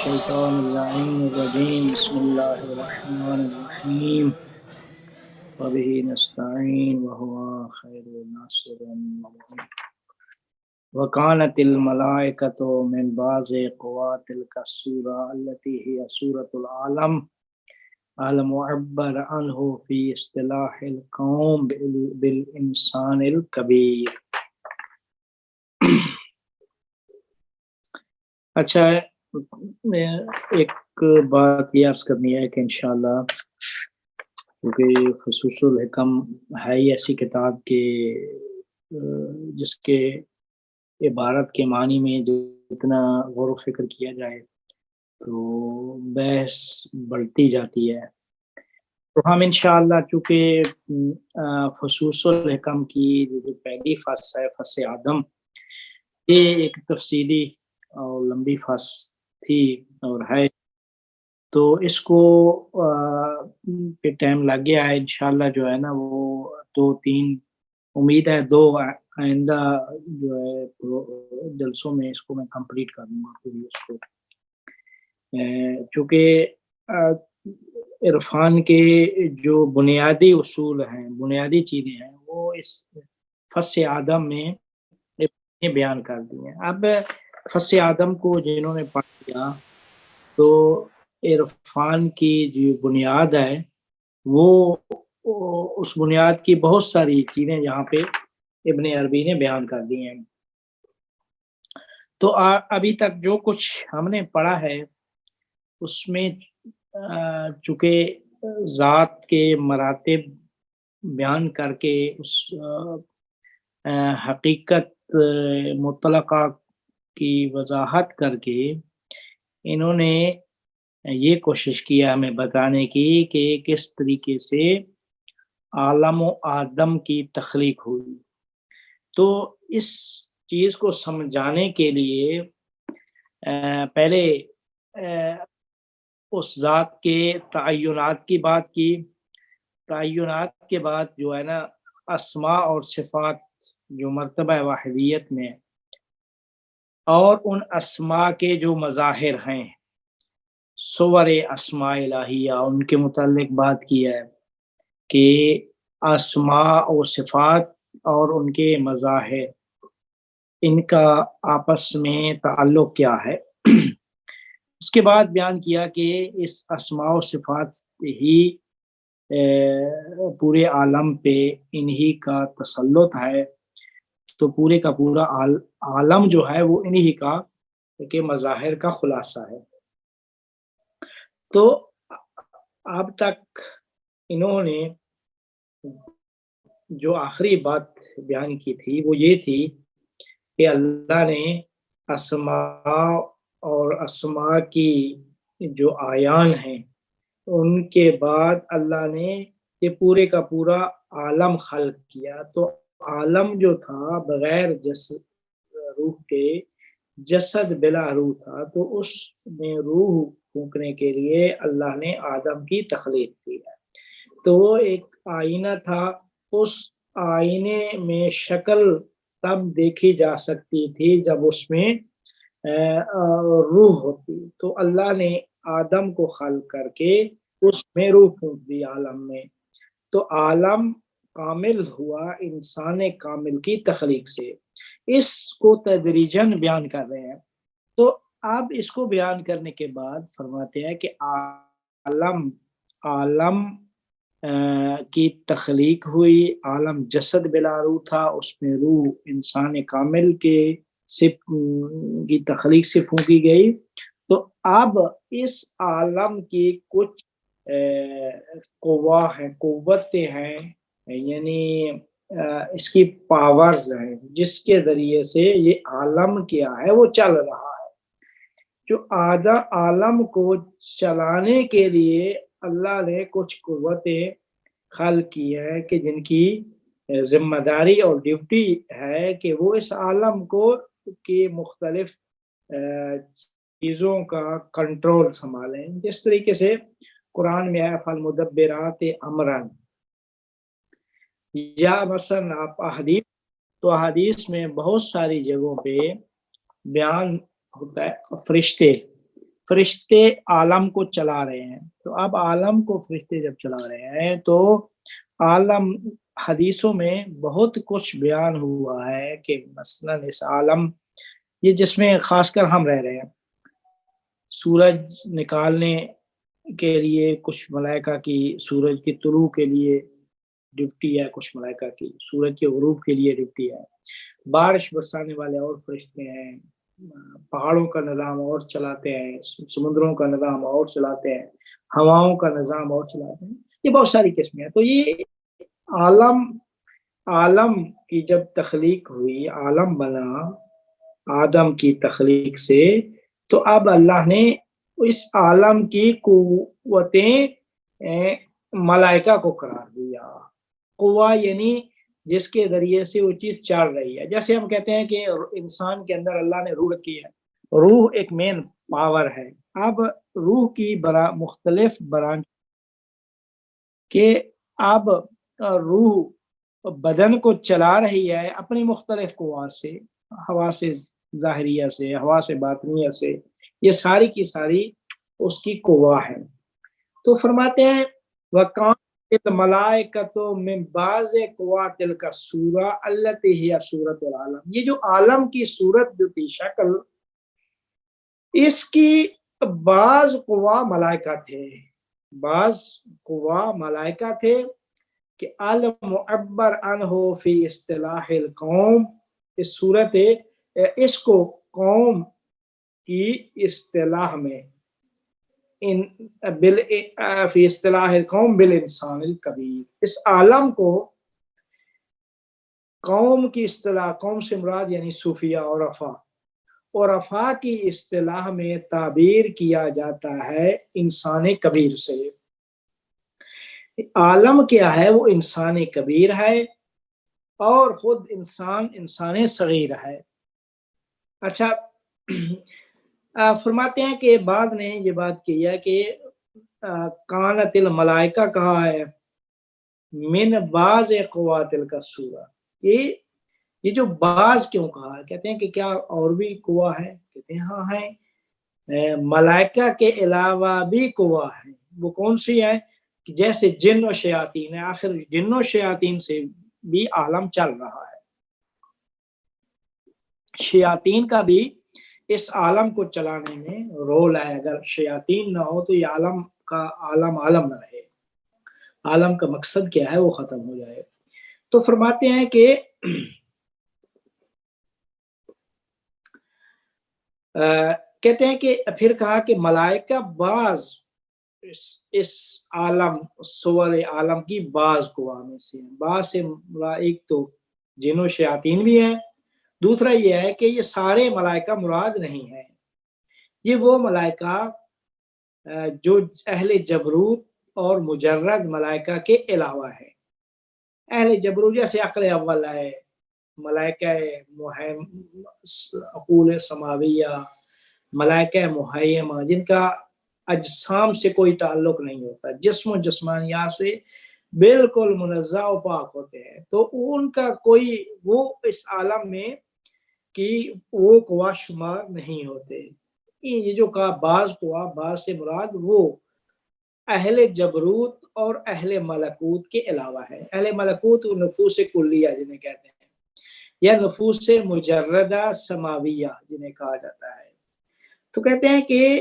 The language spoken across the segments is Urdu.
الشيطان اللعين الرجيم بسم الله الرحمن الرحيم وبه نستعين وهو خير الناصر ومعين وكانت الملائكة من بعض قوات تلك السورة التي هي سورة العالم المعبر عنه في اصطلاح القوم بالإنسان الكبير. اچھا، ایک بات یہ عرض کرنی ہے کہ انشاءاللہ کیونکہ فصوص الحکم ہے ہی ایسی کتاب کے جس کے عبارت کے معنی میں جتنا غور و فکر کیا جائے تو بحث بڑھتی جاتی ہے. تو ہم انشاءاللہ چونکہ فصوص الحکم کی جو پہلی فصل ہے فصل آدم، یہ ایک تفصیلی اور لمبی فصل تھی اور ہے، تو اس کو پہ ٹائم لگ گیا ہے. انشاءاللہ جو ہے نا وہ 2-3 امید ہے 2 آئندہ جو ہے جلسوں میں اس کو میں کمپلیٹ کر دوں گا پوری اس کو. چونکہ عرفان کے جو بنیادی اصول ہیں، بنیادی چیزیں ہیں، وہ اس فصل آدم میں بیان کر دی ہیں. اب فصل آدم کو جنہوں نے پڑھ لیا تو عرفان کی جو بنیاد ہے وہ اس بنیاد کی بہت ساری چیزیں یہاں پہ ابن عربی نے بیان کر دی ہیں. تو ابھی تک جو کچھ ہم نے پڑھا ہے اس میں چونکہ ذات کے مراتب بیان کر کے اس حقیقت مطلقہ کی وضاحت کر کے انہوں نے یہ کوشش کیا ہمیں بتانے کی کہ کس طریقے سے عالم و آدم کی تخلیق ہوئی. تو اس چیز کو سمجھانے کے لیے پہلے اس ذات کے تعینات کی بات کی. تعینات کے بعد جو ہے نا اسماء اور صفات جو مرتبہ واحدیت میں اور ان اسماء کے جو مظاہر ہیں، صور اسماء الہیہ، ان کے متعلق بات کی ہے کہ اسماء و صفات اور ان کے مظاہر ان کا آپس میں تعلق کیا ہے. اس کے بعد بیان کیا کہ اس اسماء و صفات ہی پورے عالم پہ انہی کا تسلط ہے، تو پورے کا پورا عالم جو ہے وہ انہی کا کہ مظاہر کا خلاصہ ہے. تو اب تک انہوں نے جو آخری بات بیان کی تھی وہ یہ تھی کہ اللہ نے اسماء اور اسماء کی جو آیان ہیں ان کے بعد اللہ نے یہ پورے کا پورا عالم خلق کیا. تو عالم جو تھا بغیر جسد روح کے، جسد بلا روح تھا، تو اس میں روح پھونکنے کے لیے اللہ نے آدم کی تخلیق کی ہے. تو وہ ایک آئینہ تھا، اس آئینے میں شکل تب دیکھی جا سکتی تھی جب اس میں روح ہوتی. تو اللہ نے آدم کو خلق کر کے اس میں روح پھونک دی عالم میں. تو عالم کامل ہوا انسان کامل کی تخلیق سے. اس کو تدریجاً بیان کر رہے ہیں. تو اب اس کو بیان کرنے کے بعد فرماتے ہیں کہ عالم کی تخلیق ہوئی، عالم جسد بلا روح تھا، اس میں روح انسان کامل کی تخلیق سے پھونکی گئی. تو اب اس عالم کی کچھ قوتیں ہیں، یعنی اس کی پاورز ہیں جس کے ذریعے سے یہ عالم کیا ہے وہ چل رہا ہے. جو عالم کو چلانے کے لیے اللہ نے کچھ قوتیں خلق کی ہے کہ جن کی ذمہ داری اور ڈیوٹی ہے کہ وہ اس عالم کو کی مختلف چیزوں کا کنٹرول سنبھالیں. جس طریقے سے قرآن میں ہے فالمدبرات امرا، یا مثلا آپ احادیث میں بہت ساری جگہوں پہ بیان ہوتا ہے فرشتے فرشتے عالم کو چلا رہے ہیں. تو اب عالم کو فرشتے جب چلا رہے ہیں تو عالم، حدیثوں میں بہت کچھ بیان ہوا ہے کہ مثلا اس عالم، یہ جس میں خاص کر ہم رہ رہے ہیں، سورج نکالنے کے لیے کچھ ملائکہ کی، سورج کی طلوع کے لیے ڈیوٹی ہے کچھ ملائکہ کی، سورج کے غروب کے لیے ڈیوٹی ہے، بارش برسانے والے اور فرشتے ہیں، پہاڑوں کا نظام اور چلاتے ہیں، سمندروں کا نظام اور چلاتے ہیں، ہواؤں کا نظام اور چلاتے ہیں. یہ بہت ساری قسمیں ہیں. تو یہ عالم کی جب تخلیق ہوئی، عالم بنا آدم کی تخلیق سے، تو اب اللہ نے اس عالم کی قوتیں ملائکہ کو قرار دیا. قوہ یعنی جس کے ذریعے سے وہ چیز چل رہی ہے. جیسے ہم کہتے ہیں کہ انسان کے اندر اللہ نے روح کی ہے، روح ایک مین پاور ہے. اب روح کی مختلف برانچ کہ اب روح بدن کو چلا رہی ہے اپنی مختلف قوات سے، ہوا سے ظاہریہ سے، ہوا سے باطنیہ سے، یہ ساری کی ساری اس کی قوہ ہے. تو فرماتے ہیں وَقَانَتِ الْمَلَائِكَةُ مِنْ بَعْضِ قُوَّاتِ الْكَسُورَةِ الَّتِي هِيَ صُورَةُ الْعَالَمِ. یہ جو عالم کی صورت جو تھی، شکل، اس کی بعض قوا ملائکہ تھے، بعض قوا ملائکہ تھے کہ المعبر عنہ فی اصطلاح القوم، اس صورت اس کو قوم کی اصطلاح میں فی اصطلاح القوم بالانسان الکبیر، اس عالم کو قوم کی اصطلاح، قوم سے مراد یعنی صوفیہ اور عرفا کی اصطلاح میں تعبیر کیا جاتا ہے انسان کبیر سے. عالم کیا ہے؟ وہ انسان کبیر ہے اور خود انسان صغیر ہے. اچھا، فرماتے ہیں کہ بعد نے یہ بات کی ہے کہ کانت الملائکہ کہا ہے من بعض قوات الکسورہ. یہ جو بعض کیوں کہا ہے؟ کہتے ہیں کہ کیا اور بھی قوا ہے؟ کہتے ہیں ہاں ہیں، ملائکہ کے علاوہ بھی قوا ہے. وہ کون سی ہے؟ جیسے جن و شیاطین ہے، آخر جن و شیاطین سے بھی عالم چل رہا ہے، شیاطین کا بھی اس عالم کو چلانے میں رول ہے. اگر شیاطین نہ ہو تو یہ عالم کا عالم نہ رہے، عالم کا مقصد کیا ہے وہ ختم ہو جائے. تو فرماتے ہیں کہ کہتے ہیں کہ پھر کہا کہ ملائکہ بعض اس عالم، صور عالم کی بعض قوا میں سے ہیں. بعض سے ایک تو جن و شیاطین بھی ہیں، دوسرا یہ ہے کہ یہ سارے ملائکہ مراد نہیں ہیں. یہ وہ ملائکہ جو اہل جبروت اور مجرد ملائکہ کے علاوہ ہے. اہل جبروت جیسے عقل اول ہے، ملائکہ عقول سماویہ، ملائکہ محیمہ، جن کا اجسام سے کوئی تعلق نہیں ہوتا، جسم و جسمانیات سے بالکل منزہ و پاک ہوتے ہیں. تو ان کا کوئی وہ اس عالم میں کہ وہ قوا شمار نہیں ہوتے. یہ جو کہا بعض قوا، بعض سے مراد وہ اہل جبروت اور اہل ملکوت کے علاوہ ہے. اہل ملکوت وہ نفوس کلیہ جنہیں کہتے ہیں، یا نفوس مجردہ سماویہ جنہیں کہا جاتا ہے. تو کہتے ہیں کہ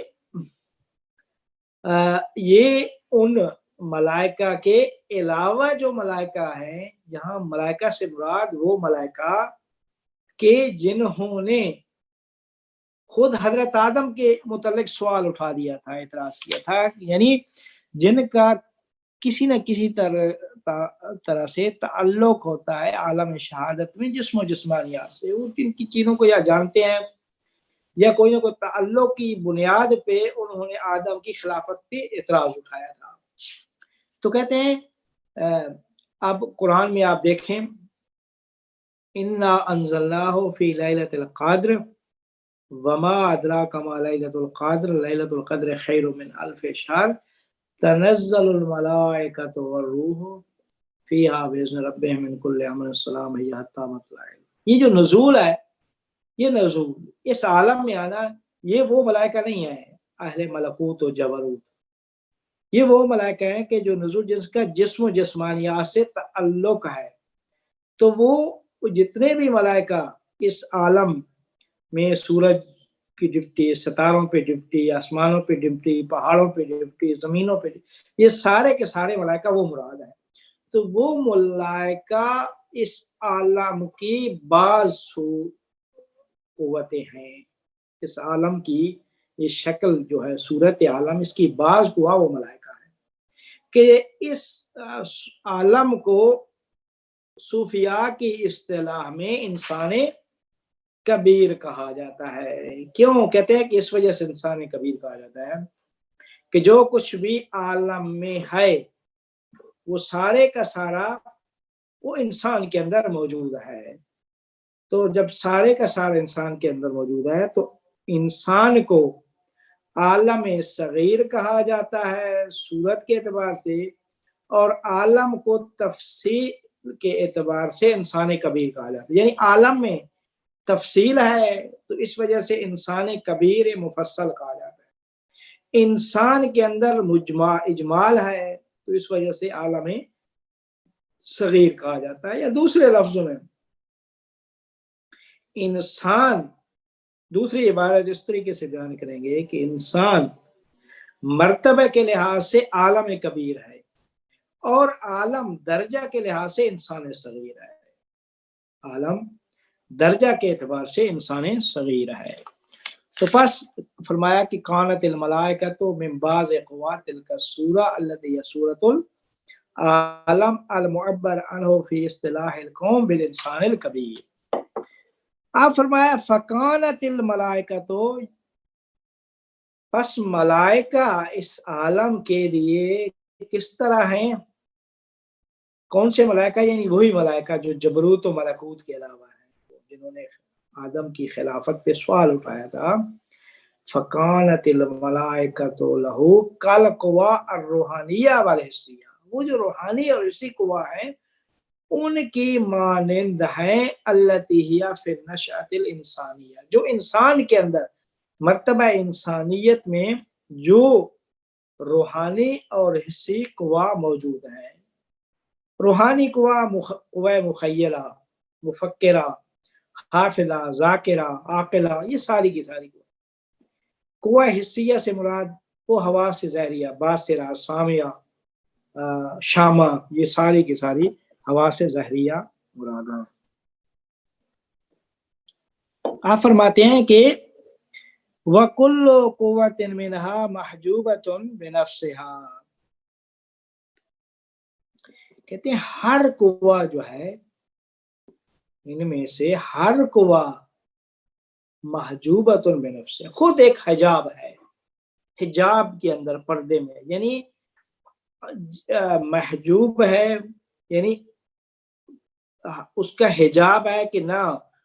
یہ ان ملائکہ کے علاوہ جو ملائکہ ہیں، یہاں ملائکہ سے مراد وہ ملائکہ کہ جنہوں نے خود حضرت آدم کے متعلق سوال اٹھا دیا تھا، اعتراض کیا تھا، یعنی جن کا کسی نہ کسی طرح سے تعلق ہوتا ہے عالم شہادت میں جسم و جسمانیات سے. وہ جن کی چیزوں کو یا جانتے ہیں یا کوئی نہ کوئی تعلق کی بنیاد پہ انہوں نے آدم کی خلافت پہ اعتراض اٹھایا تھا. تو کہتے ہیں اب قرآن میں آپ دیکھیں، انا انزلناہ فی لیلۃ القدر وما ادراک ما لیلۃ القدر لیلۃ القدر خیر من الف شہر تنزل الملائکۃ والروح فیہا باذن ربہم من کل امر سلام ہی حتی مطلع. یہ جو نزول ہے، یہ نزول اس عالم میں آنا، یہ وہ ملائکہ نہیں ہے اہل ملکوت و جبروت، یہ وہ ملائکہ ہیں کہ جو نزول جنس کا جسم و جسمانیات سے تعلق ہے. تو وہ جتنے بھی ملائکہ اس عالم میں سورج کی ڈپٹی، ستاروں پہ ڈپٹی، آسمانوں پہ ڈپٹی، پہاڑوں پہ ڈپٹی، زمینوں پہ ڈپٹی، یہ سارے کے سارے ملائکہ وہ مراد ہیں. تو وہ ملائکہ اس عالم کی بعض قوتیں ہیں، اس عالم کی یہ شکل جو ہے صورت عالم، اس کی بعض قوہ وہ ملائکہ ہے کہ اس عالم کو صوفیاء کی اصطلاح میں انسان کبیر کہا جاتا ہے. کیوں کہتے ہیں کہ اس وجہ سے انسان کبیر کہا جاتا ہے کہ جو کچھ بھی عالم میں ہے وہ سارے کا سارا وہ انسان کے اندر موجود ہے. تو جب سارے کا سارا انسان کے اندر موجود ہے تو انسان کو عالم صغیر کہا جاتا ہے صورت کے اعتبار سے، اور عالم کو تفصیل کے اعتبار سے انسان کبیر کہا جاتا ہے. یعنی عالم میں تفصیل ہے تو اس وجہ سے انسان کبیر مفصل کہا جاتا ہے. انسان کے اندر اجمال ہے تو اس وجہ سے عالم صغیر کہا جاتا ہے. یا دوسرے لفظوں میں انسان، دوسری عبارت اس طریقے سے بیان کریں گے کہ انسان مرتبہ کے لحاظ سے عالم کبیر ہے اور عالم درجہ کے لحاظ سے انسان صغیر ہے. عالم درجہ کے اعتبار سے انسان صغیر ہے. تو پس فرمایا کہ کانت الملائکۃ من بعض قوات تلک السورہ التي هي سورۃ العالم المعبر عنہ فی اصطلاح القوم بالانسان الکبیر. آپ فرمایا فکانت الملائکۃ، پس ملائکہ اس عالم کے لیے کس طرح ہیں؟ کون سے ملائکہ؟ یعنی وہی ملائکہ جو جبروت و ملکوت کے علاوہ ہیں، جنہوں نے آدم کی خلافت پہ سوال اٹھایا تھا. فکانت الملائکۃ لہ کالقوا الروحانیہ والحسیہ، وہ جو روحانی اور حسی قوا ہیں ان کی مانند ہیں التی ہی فی النشأۃ الانسانیہ، جو انسان کے اندر مرتبہ انسانیت میں جو روحانی اور حسی قوا موجود ہیں. روحانی قوا مخیلہ، مفکرہ، حافظہ، ذاکرہ، عاقلہ، یہ ساری کی ساری قوہ حسیہ سے مراد وہ حواس ظاہریہ، باصرہ، سامعہ، شامہ، یہ ساری کی ساری حواس ظاہریہ مراد ہیں. آپ فرماتے ہیں کہ وَكُلُّ قُوَّةٍ مِّنْهَا مَحْجُوبَةٌ بِنَفْسِهَا، کہتے ہیں ہر قوہ جو ہے ان میں سے ہر قوہ محجوبۃ بنفسہ، خود ایک حجاب ہے، حجاب کے اندر پردے میں، یعنی محجوب ہے، یعنی اس کا حجاب ہے کہ نہ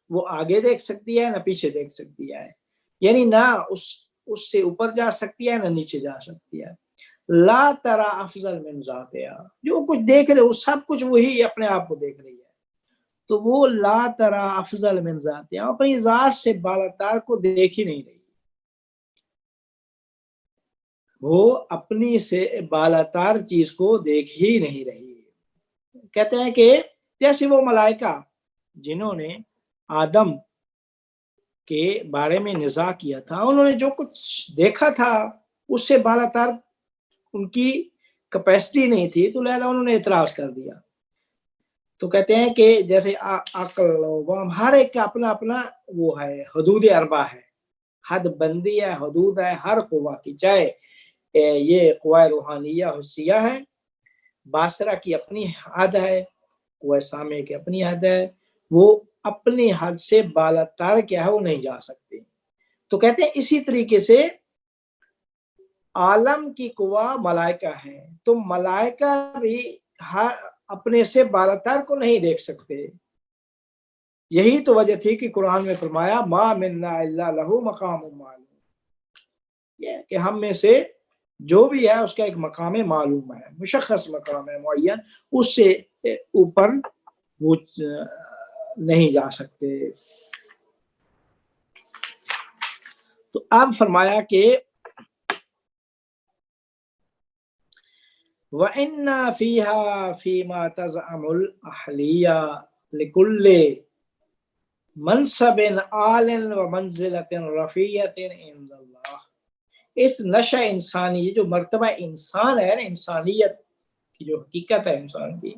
وہ آگے دیکھ سکتی ہے نہ پیچھے دیکھ سکتی ہے، یعنی نہ اس سے اوپر جا سکتی ہے نہ نیچے جا سکتی ہے. لا ترى افضل من ذاتها، جو کچھ دیکھ رہے وہ سب کچھ وہی اپنے آپ کو دیکھ رہی ہے. تو وہ لا ترى افضل من ذاتها، اپنی ذات سے بالاتر کو دیکھ ہی نہیں رہی، وہ اپنی سے بالاتر چیز کو دیکھ ہی نہیں رہی. کہتے ہیں کہ جیسے وہ ملائکہ جنہوں نے آدم کے بارے میں نزاع کیا تھا، انہوں نے جو کچھ دیکھا تھا اس سے بالاتر ان کی کیپیسٹی نہیں تھی، تو لہذا انہوں نے اعتراض کر دیا. تو کہتے ہیں کہ جیسے عقل ہر ایک کا اپنا اپنا وہ ہے، حدود اربع ہے، حد بندی ہے، حدود ہے ہر قوہ کی، چاہے یہ قوہ روحانیہ حسیہ ہے، باصرہ کی اپنی حد ہے، قوہ سامع کی اپنی حد ہے، وہ اپنی حد سے بالاتر کیا ہے وہ نہیں جا سکتے. تو کہتے ہیں اسی طریقے سے عالم کی قوہ ملائکہ ہیں، تو ملائکہ بھی اپنے سے بالاتر کو نہیں دیکھ سکتے. یہی تو وجہ تھی کہ قرآن میں فرمایا ما منا الا لہ مقام معلوم، یہ کہ ہم میں سے جو بھی ہے اس کا ایک مقام معلوم ہے، مشخص مقام ہے معین، اس سے اوپر وہ نہیں جا سکتے. تو اب فرمایا کہ وَإِنَّا فِيهَا فِيمَا تَزْعَمُ الْأَحْلِيَّةُ لِكُلِّ منصب عال و منزلت رفیعت عند اللہ. اس نشہ انسانی، جو مرتبہ انسان ہے نا، انسانیت کی جو حقیقت ہے انسان کی،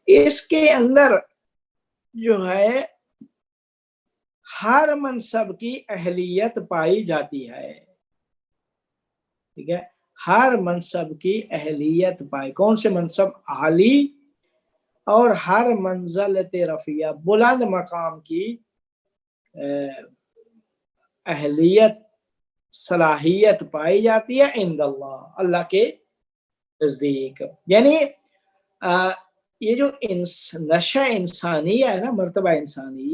اس کے اندر جو ہے ہر منصب کی اہلیت پائی جاتی ہے. ٹھیک ہے، ہر منصب کی اہلیت پائی. کون سے منصب؟ عالی، اور ہر منزلت رفیع، بلند مقام کی اہلیت، صلاحیت پائی جاتی ہے عند اللہ، اللہ کے نزدیک. یعنی یہ جو نشہ انسانی ہے نا، مرتبہ انسانی،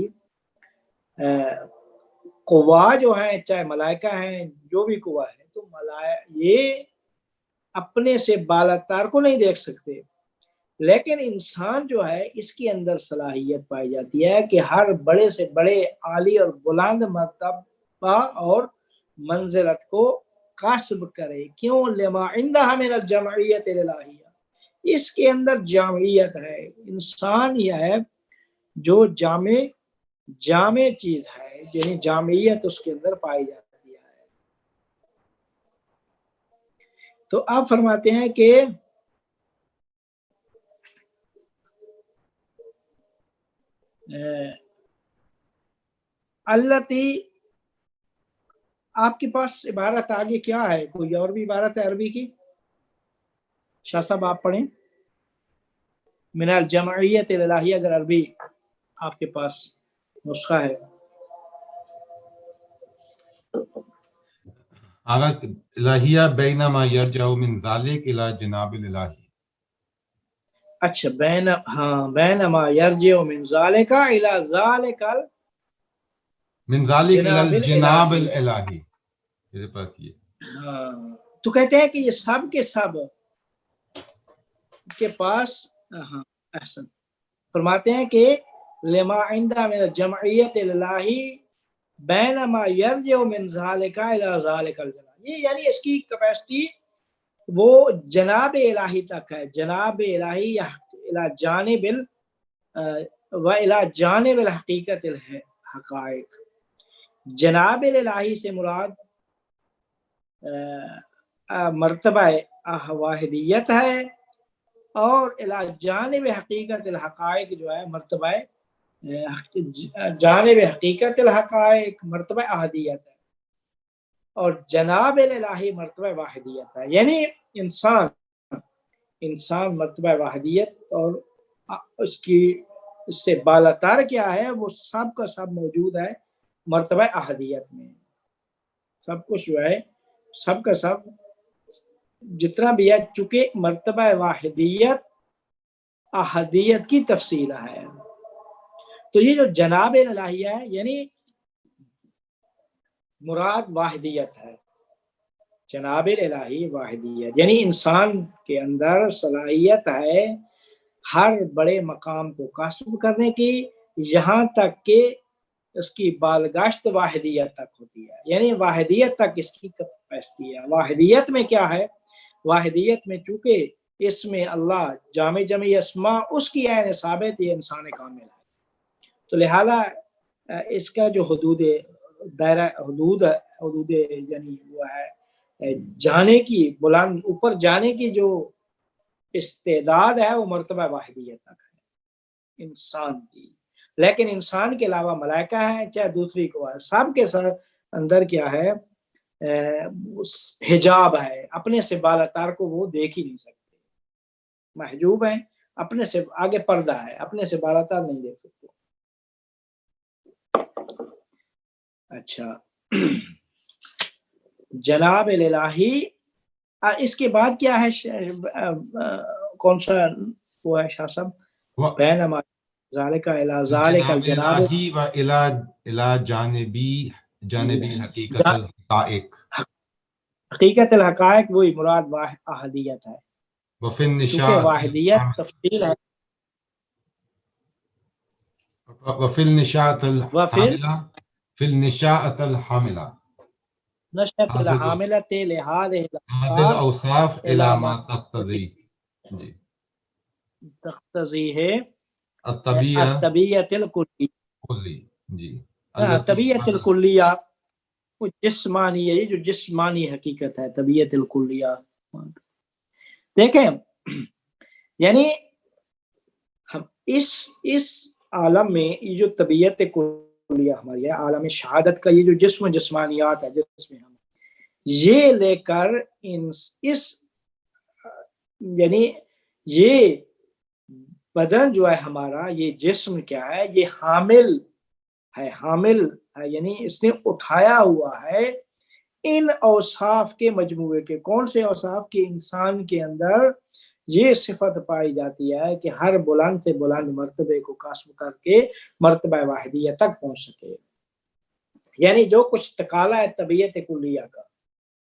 قوا جو ہیں، چاہے ملائکہ ہیں، جو بھی قوا ہے، تو یہ اپنے سے بالاتر کو نہیں دیکھ سکتے، لیکن انسان جو ہے اس کے اندر صلاحیت پائی جاتی ہے کہ ہر بڑے سے بڑے عالی اور بلند مرتبہ اور منزلت کو کسب کرے. کیوں؟ لما عندها من الجمعیت الالہیہ، اس کے اندر جامعیت ہے. انسان یہ ہے جو جامع چیز ہے، یعنی جامعیت اس کے اندر پائی جاتی ہے. تو آپ فرماتے ہیں کہ التی، آپ کے پاس عبارت آگے کیا ہے؟ کوئی اور بھی عبارت ہے عربی کی؟ شاہ صاحب آپ پڑھیں. من الجمعیت الالہیہ، اگر عربی آپ کے پاس نسخہ ہے. حالانکہ الہیہ بینما یرجع من ذالک الی جناب الالہی. اچھا، بینما یرجع من ذالک الی ذالک من ذالک الی الجناب الالہی، میرے پاس یہ. ہاں، تو کہتے ہیں کہ یہ سب کے سب کے پاس، ہاں احسن، فرماتے ہیں کہ لما عندہ من الجمعیت الالہی بینما یرجع من ذالک الی ذالک الجناب. یہ یعنی اس کی کیپیسٹی وہ جناب الہی تک ہے، جناب الہی الی جانب و الی جانب الحقیقت الحقائق. جناب الہی سے مراد مرتبہ واحدیت ہے، اور الی جانب حقیقت الحقائق جو ہے مرتبہ جانب حقیقت الحقائق مرتبہ احدیت ہے، اور جناب الہی مرتبہ واحدیت ہے. یعنی انسان مرتبہ واحدیت اور اس سے بالاتر کیا ہے، وہ سب کا سب موجود ہے مرتبہ احدیت میں. سب کچھ جو ہے، سب کا سب جتنا بھی ہے، چونکہ مرتبہ واحدیت احدیت کی تفصیل ہے. تو یہ جو جناب الہیہ ہے، یعنی مراد واحدیت ہے. جناب الہی واحدیت، یعنی انسان کے اندر صلاحیت ہے ہر بڑے مقام کو کسب کرنے کی، یہاں تک کہ اس کی بالگشت واحدیت تک ہوتی ہے. یعنی واحدیت تک اس کی کیپیسٹی ہے. واحدیت میں کیا ہے؟ واحدیت میں چونکہ اس میں اللہ جامع جمعی اسماء اس کی عین ثابت، یہ انسان کامل ہے. تو لہذا اس کا جو دائرہ حدود یعنی وہ ہے جانے کی، بلند اوپر جانے کی جو استعداد ہے، وہ مرتبہ واحدیت تک ہے انسان کی. لیکن انسان کے علاوہ ملائکہ ہیں، چاہے دوسری کو ہے، سب کے ساتھ اندر کیا ہے؟ حجاب ہے، اپنے سے بالاتر کو وہ دیکھ ہی نہیں سکتے، محجوب ہیں، اپنے سے آگے پردہ ہے، اپنے سے بالاتر نہیں دیکھ سکتے. اچھا، جناب الہی. اس کے بعد کیا ہے؟ کون سا وہ ہے شاہ صاحب؟ بینما ذالک الی ذالک الجناب الہی و الی جانبی حقیقت الحقائق. حقیقت الحقائق وہی مراد احدیت ہے، وفی کیونکہ واحدیت تفصیل ہے. وفی النشاءۃ الحاملہ، فی النشاءۃ الحاملہ نشأۃ الحاملۃ لہذه الاوصاف الی ما تقتضی. جی تقتضی ہے الطبیعہ طبیعت الکلی، کلی، جی طبیعت الکلیہ وہ جسمانی ہے، یہ جو جسمانی حقیقت ہے طبیعت الکلیہ. دیکھیں یعنی ہم اس عالم میں یہ جو طبیعت کلیہ ہماری ہے، عالم شہادت کا یہ جو جسم جسمانیات ہے جس میں ہم یہ لے کر اس یعنی یہ بدن جو ہے ہمارا، یہ جسم کیا ہے، یہ حامل ہے یعنی اس نے اٹھایا ہوا ہے ان اوصاف کے مجموعے کے. کون سے اوصاف کے؟ انسان کے اندر یہ صفت پائی جاتی ہے کہ ہر بلند سے بلند مرتبے کو کسب کر کے مرتبہ واحدیہ تک پہنچ سکے. یعنی جو کچھ تقاضا ہے طبیعت کلیہ کا،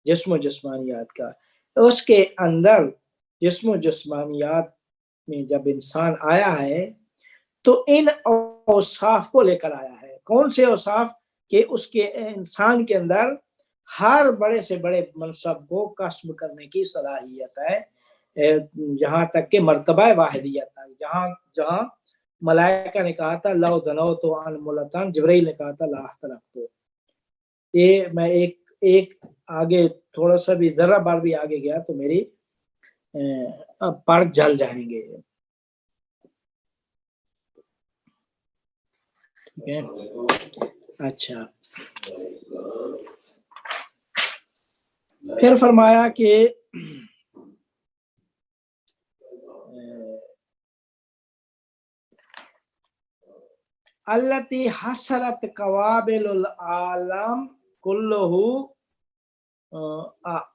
جسم و جسمانیات کا، اس کے اندر جسم و جسمانیات میں جب انسان آیا ہے تو ان اوصاف کو لے کر آیا ہے. کون سے اوصاف؟ کہ اس کے انسان کے اندر ہر بڑے سے بڑے منصب کو کسب کرنے کی صلاحیت ہے، جہاں تک کہ مرتبہ واحدیت ہے. جہاں ملائکہ نے کہا تھا لو دنوت عن ملتان، جبرائیل نے کہا تھا لا احترقت. یہ میں ایک آگے تھوڑا سا بھی ذرہ بار بھی آگے گیا تو میری پر جل جائیں گے. اچھا، پھر فرمایا کہ التی حسرت قوابل العالم کلہ،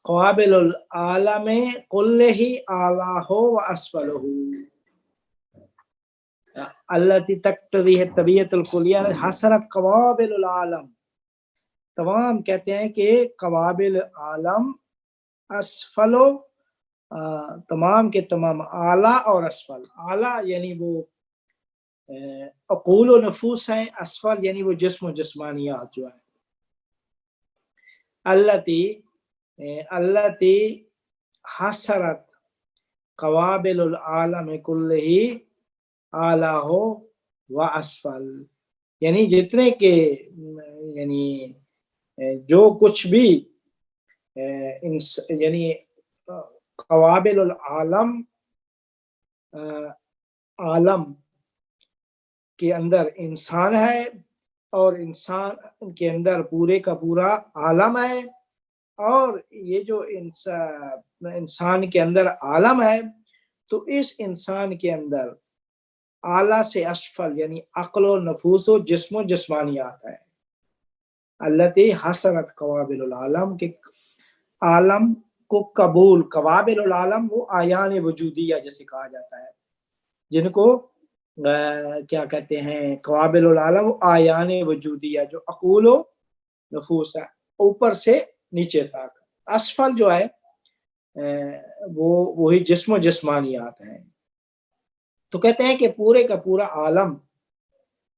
قوابل العالم کلہ اعلیہ و اسفلہ. التی تقتضی ہے طبیعت الکلیہ حسرت قوابل العالم، تمام کہتے ہیں کہ قوابل عالم، اسفلو تمام کے تمام، اعلیٰ اور اسفل. اعلیٰ یعنی وہ عقول و نفوس ہیں، اسفل یعنی وہ جسم و جسمانیات جو ہے. التی حسرت قوابل العالم کلہ اعلیٰ و اسفل، یعنی جتنے کے یعنی جو کچھ بھی یعنی قوابل العالم، عالم کے اندر انسان ہے اور انسان کے اندر پورے کا پورا عالم ہے، اور یہ جو انسان کے اندر عالم ہے تو اس انسان کے اندر اعلیٰ سے اسفل یعنی عقل و نفوس و جسم و جسمانیات ہے. التی حسرت قوابل العالم، کے عالم کو قبول، قوابل العالم وہ آیان وجودیہ جیسے کہا جاتا ہے، جن کو کیا کہتے ہیں، قوابل العالم آیان وجودیہ جو عقول و نفوس ہے اوپر سے نیچے تک. اسفل جو ہے وہی جسم و جسمانیات ہیں. تو کہتے ہیں کہ پورے کا پورا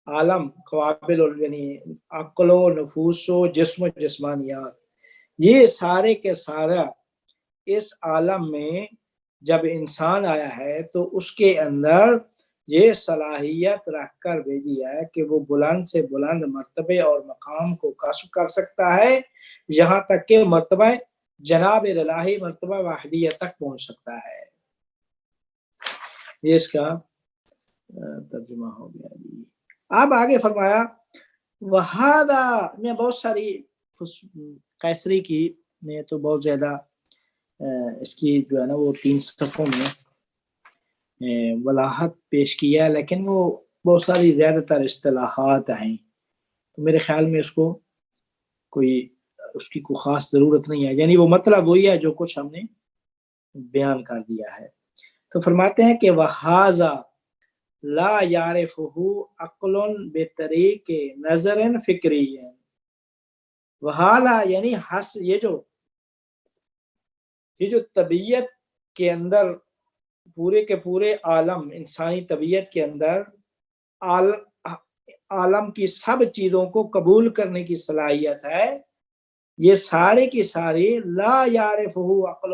عالم قوابل یعنی عقل و نفوس و جسم و جسمانیات، یہ سارے کے سارا اس عالم میں جب انسان آیا ہے تو اس کے اندر یہ صلاحیت رکھ کر بھیجی ہے کہ وہ بلند سے بلند مرتبے اور مقام کو کسب کر سکتا ہے، یہاں تک کہ مرتبہ جناب الہی، مرتبہ واحدیت تک پہنچ سکتا ہے. یہ اس کا ترجمہ ہو گیا جی. اب آگے فرمایا وہذا، میں بہت ساری قیصری کی میں تو بہت زیادہ اس کی جو ہے نا وہ 3 صفحوں میں وضاحت پیش کیا ہے، لیکن وہ بہت ساری زیادہ تر اصطلاحات ہیں تو میرے خیال میں اس کی کوئی خاص ضرورت نہیں ہے. یعنی وہ مطلب وہی ہے جو کچھ ہم نے بیان کر دیا ہے. تو فرماتے ہیں کہ وہذا لا یعرفہ عقل بطریق نظر فکری. وہالا یعنی یہ جو طبیعت کے اندر پورے کے پورے عالم، انسانی طبیعت کے اندر عالم کی سب چیزوں کو قبول کرنے کی صلاحیت ہے، یہ سارے کی ساری لا یعرفہ عقل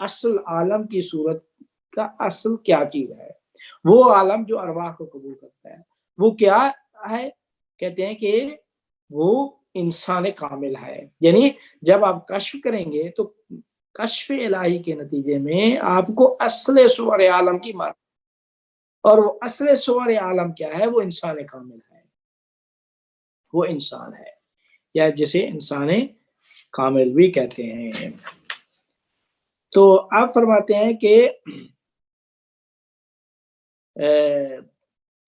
اصل عالم کی صورت کا اصل کیا چیز ہے، وہ عالم جو ارواح کو قبول کرتا ہے وہ کیا ہے؟ کہتے ہیں کہ وہ انسان کامل ہے. یعنی جب آپ کشف کریں گے تو کشف الہی کے نتیجے میں آپ کو اصل صور عالم کی معرفت، اور وہ اصل صور عالم کیا ہے؟ وہ انسان کامل ہے، وہ انسان ہے، یا جسے انسان کامل بھی کہتے ہیں. تو آپ فرماتے ہیں کہ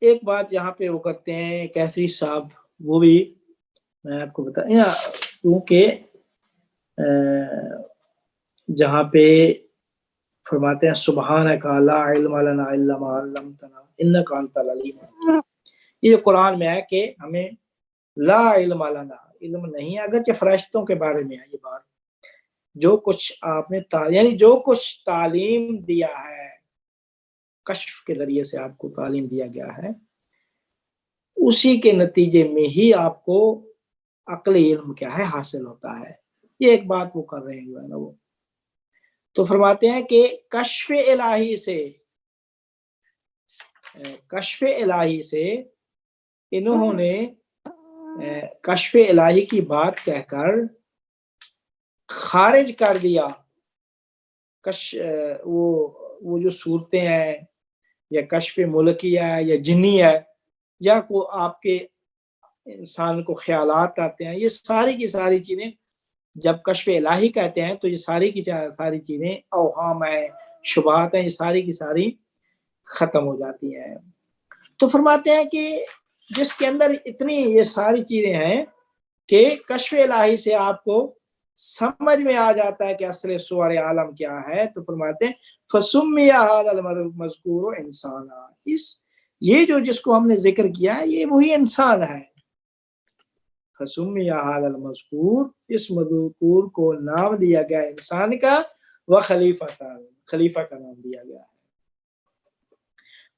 ایک بات یہاں پہ وہ کرتے ہیں کیسری صاحب، وہ بھی میں آپ کو بتایا، کیونکہ جہاں پہ فرماتے ہیں سبحانک لا علم لنا الا ما علمتنا انک انت العلیم الحکیم، یہ قرآن میں ہے کہ ہمیں لا علم لنا، علم نہیں ہے، اگرچہ فرشتوں کے بارے میں ہے یہ بات، جو کچھ آپ نے یعنی جو کچھ تعلیم دیا ہے، کشف کے ذریعے سے آپ کو تعلیم دیا گیا ہے، اسی کے نتیجے میں ہی آپ کو عقلی علم کیا ہے حاصل ہوتا ہے. یہ ایک بات وہ کر رہے ہیں جو ہے نا وہ. تو فرماتے ہیں کہ کشف الہی سے انہوں نے کشف الہی کی بات کہہ کر خارج کر دیا وہ جو صورتیں ہیں، یا کشف ملکی ہے یا جنی ہے، یا کو آپ کے انسان کو خیالات آتے ہیں، یہ ساری کی ساری چیزیں جب کشف الہی کہتے ہیں تو یہ ساری کی ساری چیزیں اوہام ہیں، شبہات ہیں، یہ ساری کی ساری ختم ہو جاتی ہیں. تو فرماتے ہیں کہ جس کے اندر اتنی یہ ساری چیزیں ہیں کہ کشف الہی سے آپ کو سمجھ میں آ جاتا ہے کہ اصل صور عالم کیا ہے، تو فرماتے ہیں فَسُمِّيَ هَذَا الْمَذْكُورُ إِنسَانًا، یہ جو جس کو ہم نے ذکر کیا ہے یہ وہی انسان ہے. فَسُمِّيَ هَذَا الْمَذْكُورُ، اس مذکور کو نام دیا گیا انسان کا، خلیفہ کا نام دیا گیا ہے.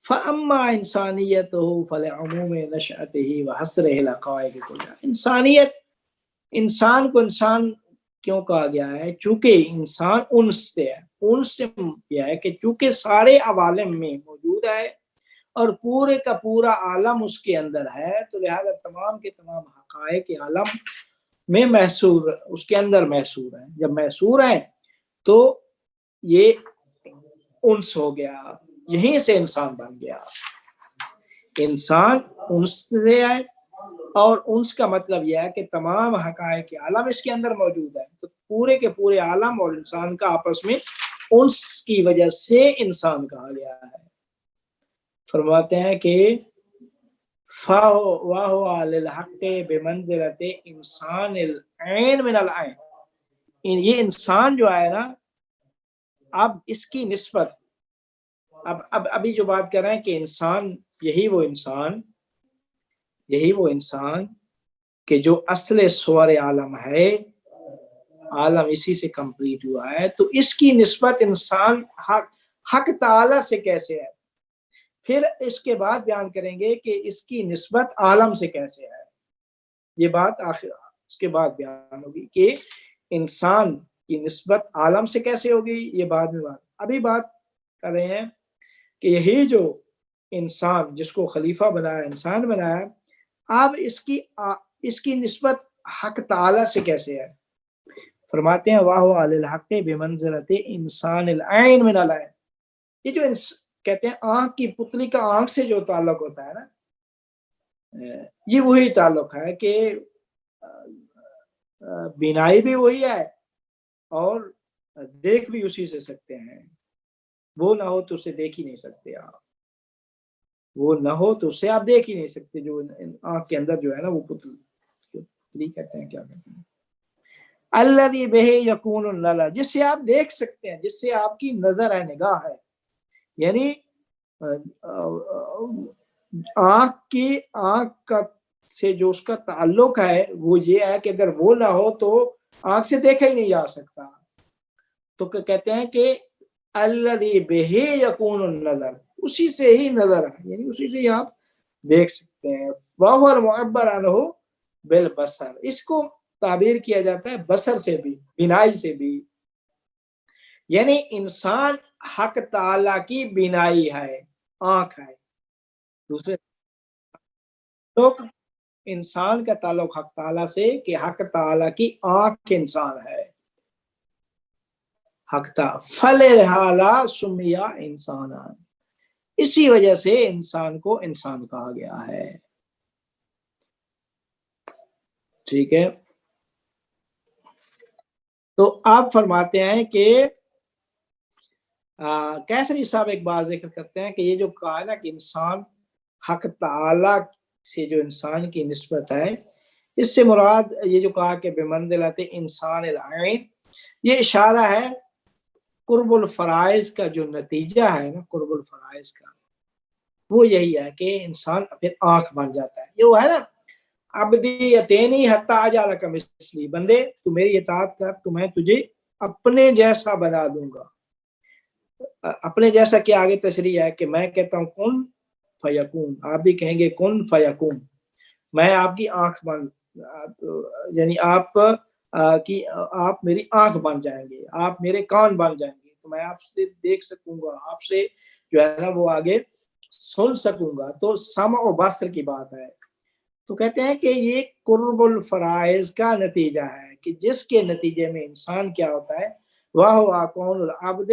فَأَمَّا إِنسَانِيَّتُهُ فَلِعُمُومِ نَشْأَتِهِ وَحَسْرِهِ الْعَقَائِدِ كُلِّهَا. انسان کو انسان کیوں کہا گیا ہے؟ چونکہ انسان انس سے ہے. انس سے یہ ہے کہ چونکہ سارے عوالم میں موجود ہے اور پورے کا پورا عالم اس کے اندر ہے، تو لہذا تمام کے تمام حقائق عالم میں محصور، اس کے اندر محصور ہیں. جب محصور ہیں تو یہ انس ہو گیا، یہیں سے انسان بن گیا. انسان انس سے ہے، اور انس کا مطلب یہ ہے کہ تمام حقائق عالم اس کے اندر موجود ہے، تو پورے کے پورے عالم اور انسان کا آپس میں انس کی وجہ سے انسان کہا گیا ہے. فرماتے ہیں کہ فَهُوَ لِلْحَقِّ بِمَنْزِلَةِ انسان العین من العین. یہ انسان جو ہے نا، اب اس کی نسبت ابھی جو بات کر رہے ہیں کہ انسان یہی وہ انسان کہ جو اصل صور عالم ہے، عالم اسی سے کمپلیٹ ہوا ہے، تو اس کی نسبت انسان حق تعالی سے کیسے ہے. پھر اس کے بعد بیان کریں گے کہ اس کی نسبت عالم سے کیسے ہے. یہ بات آخر اس کے بعد بیان ہوگی کہ انسان کی نسبت عالم سے کیسے ہوگی، یہ بعد میں بات. ابھی بات کر رہے ہیں کہ یہی جو انسان جس کو خلیفہ بنایا، انسان بنایا، اب اس کی نسبت حق تعالی سے کیسے ہے. فرماتے ہیں وَهُوَ عَلَى الْحَقِّ بِمَنْزِلَةِ انسان العین من العین. یہ جو کہتے ہیں آنکھ کی پتلی کا آنکھ سے جو تعلق ہوتا ہے نا، یہ وہی تعلق ہے کہ بینائی بھی وہی ہے اور دیکھ بھی اسی سے سکتے ہیں. وہ نہ ہو تو اسے دیکھ ہی نہیں سکتے آپ، وہ نہ ہو تو اسے آپ دیکھ ہی نہیں سکتے. جو آنکھ کے اندر جو ہے نا وہ پتلی کہتے ہیں، کیا کہتے ہیں، الذی بہ یکون النظر، جس سے آپ دیکھ سکتے ہیں، جس سے آپ کی نظر ہے، نگاہ ہے. یعنی آنکھ کا سے جو اس کا تعلق ہے وہ یہ ہے کہ اگر وہ نہ ہو تو آنکھ سے دیکھا ہی نہیں جا سکتا. تو کہتے ہیں کہ الذی بہ یکون النظر، اسی سے ہی نظر ہے، یعنی اسی سے ہی آپ دیکھ سکتے ہیں. وَهُوَ الْمُعَبَّرُ عَنْهُ بِالْبَصَرِ، اس کو تعبیر کیا جاتا ہے بصر سے بھی، بینائی سے بھی. یعنی انسان حق تعالی کی بینائی ہے، آنکھ ہے. دوسرے لوگ انسان کا تعلق حق تعالی سے کہ حق تعالی کی آنکھ انسان ہے. حق تعالی فلہذا سمیا انسان، اسی وجہ سے انسان کو انسان کہا گیا ہے. ٹھیک ہے. تو آپ فرماتے ہیں کہ کیسری صاحب ایک بات ذکر کرتے ہیں کہ یہ جو کہا نا کہ انسان حق تعالی سے جو انسان کی نسبت ہے، اس سے مراد یہ جو کہا کہ بمنزلت انسان العین، یہ اشارہ ہے قرب الفرائض کا جو نتیجہ ہے نا، قرب الفرائض کا وہ یہی ہے کہ انسان پھر آنکھ بن جاتا ہے. یہ وہ ہے نا عبدی یتینی حتی اجعلک مثلی، بندے تو میری اطاعت کر تو میں تجھے اپنے جیسا بنا دوں گا. اپنے جیسا کہ آگے تشریح ہے کہ میں کہتا ہوں کن فیکون، آپ بھی کہیں گے کن فیکون. میں آپ کی آنکھ بن، یعنی آپ میری آنکھ بن جائیں گے، آپ میرے کان بن جائیں گے، تو میں آپ سے دیکھ سکوں گا، آپ سے جو ہے نا وہ آگے سن سکوں گا. تو سمع و بصر کی بات ہے. تو کہتے ہیں کہ یہ قرب الفرائض کا نتیجہ ہے کہ جس کے نتیجے میں انسان کیا ہوتا ہے، وَهُوَ كَوْنُ الْعَبْدِ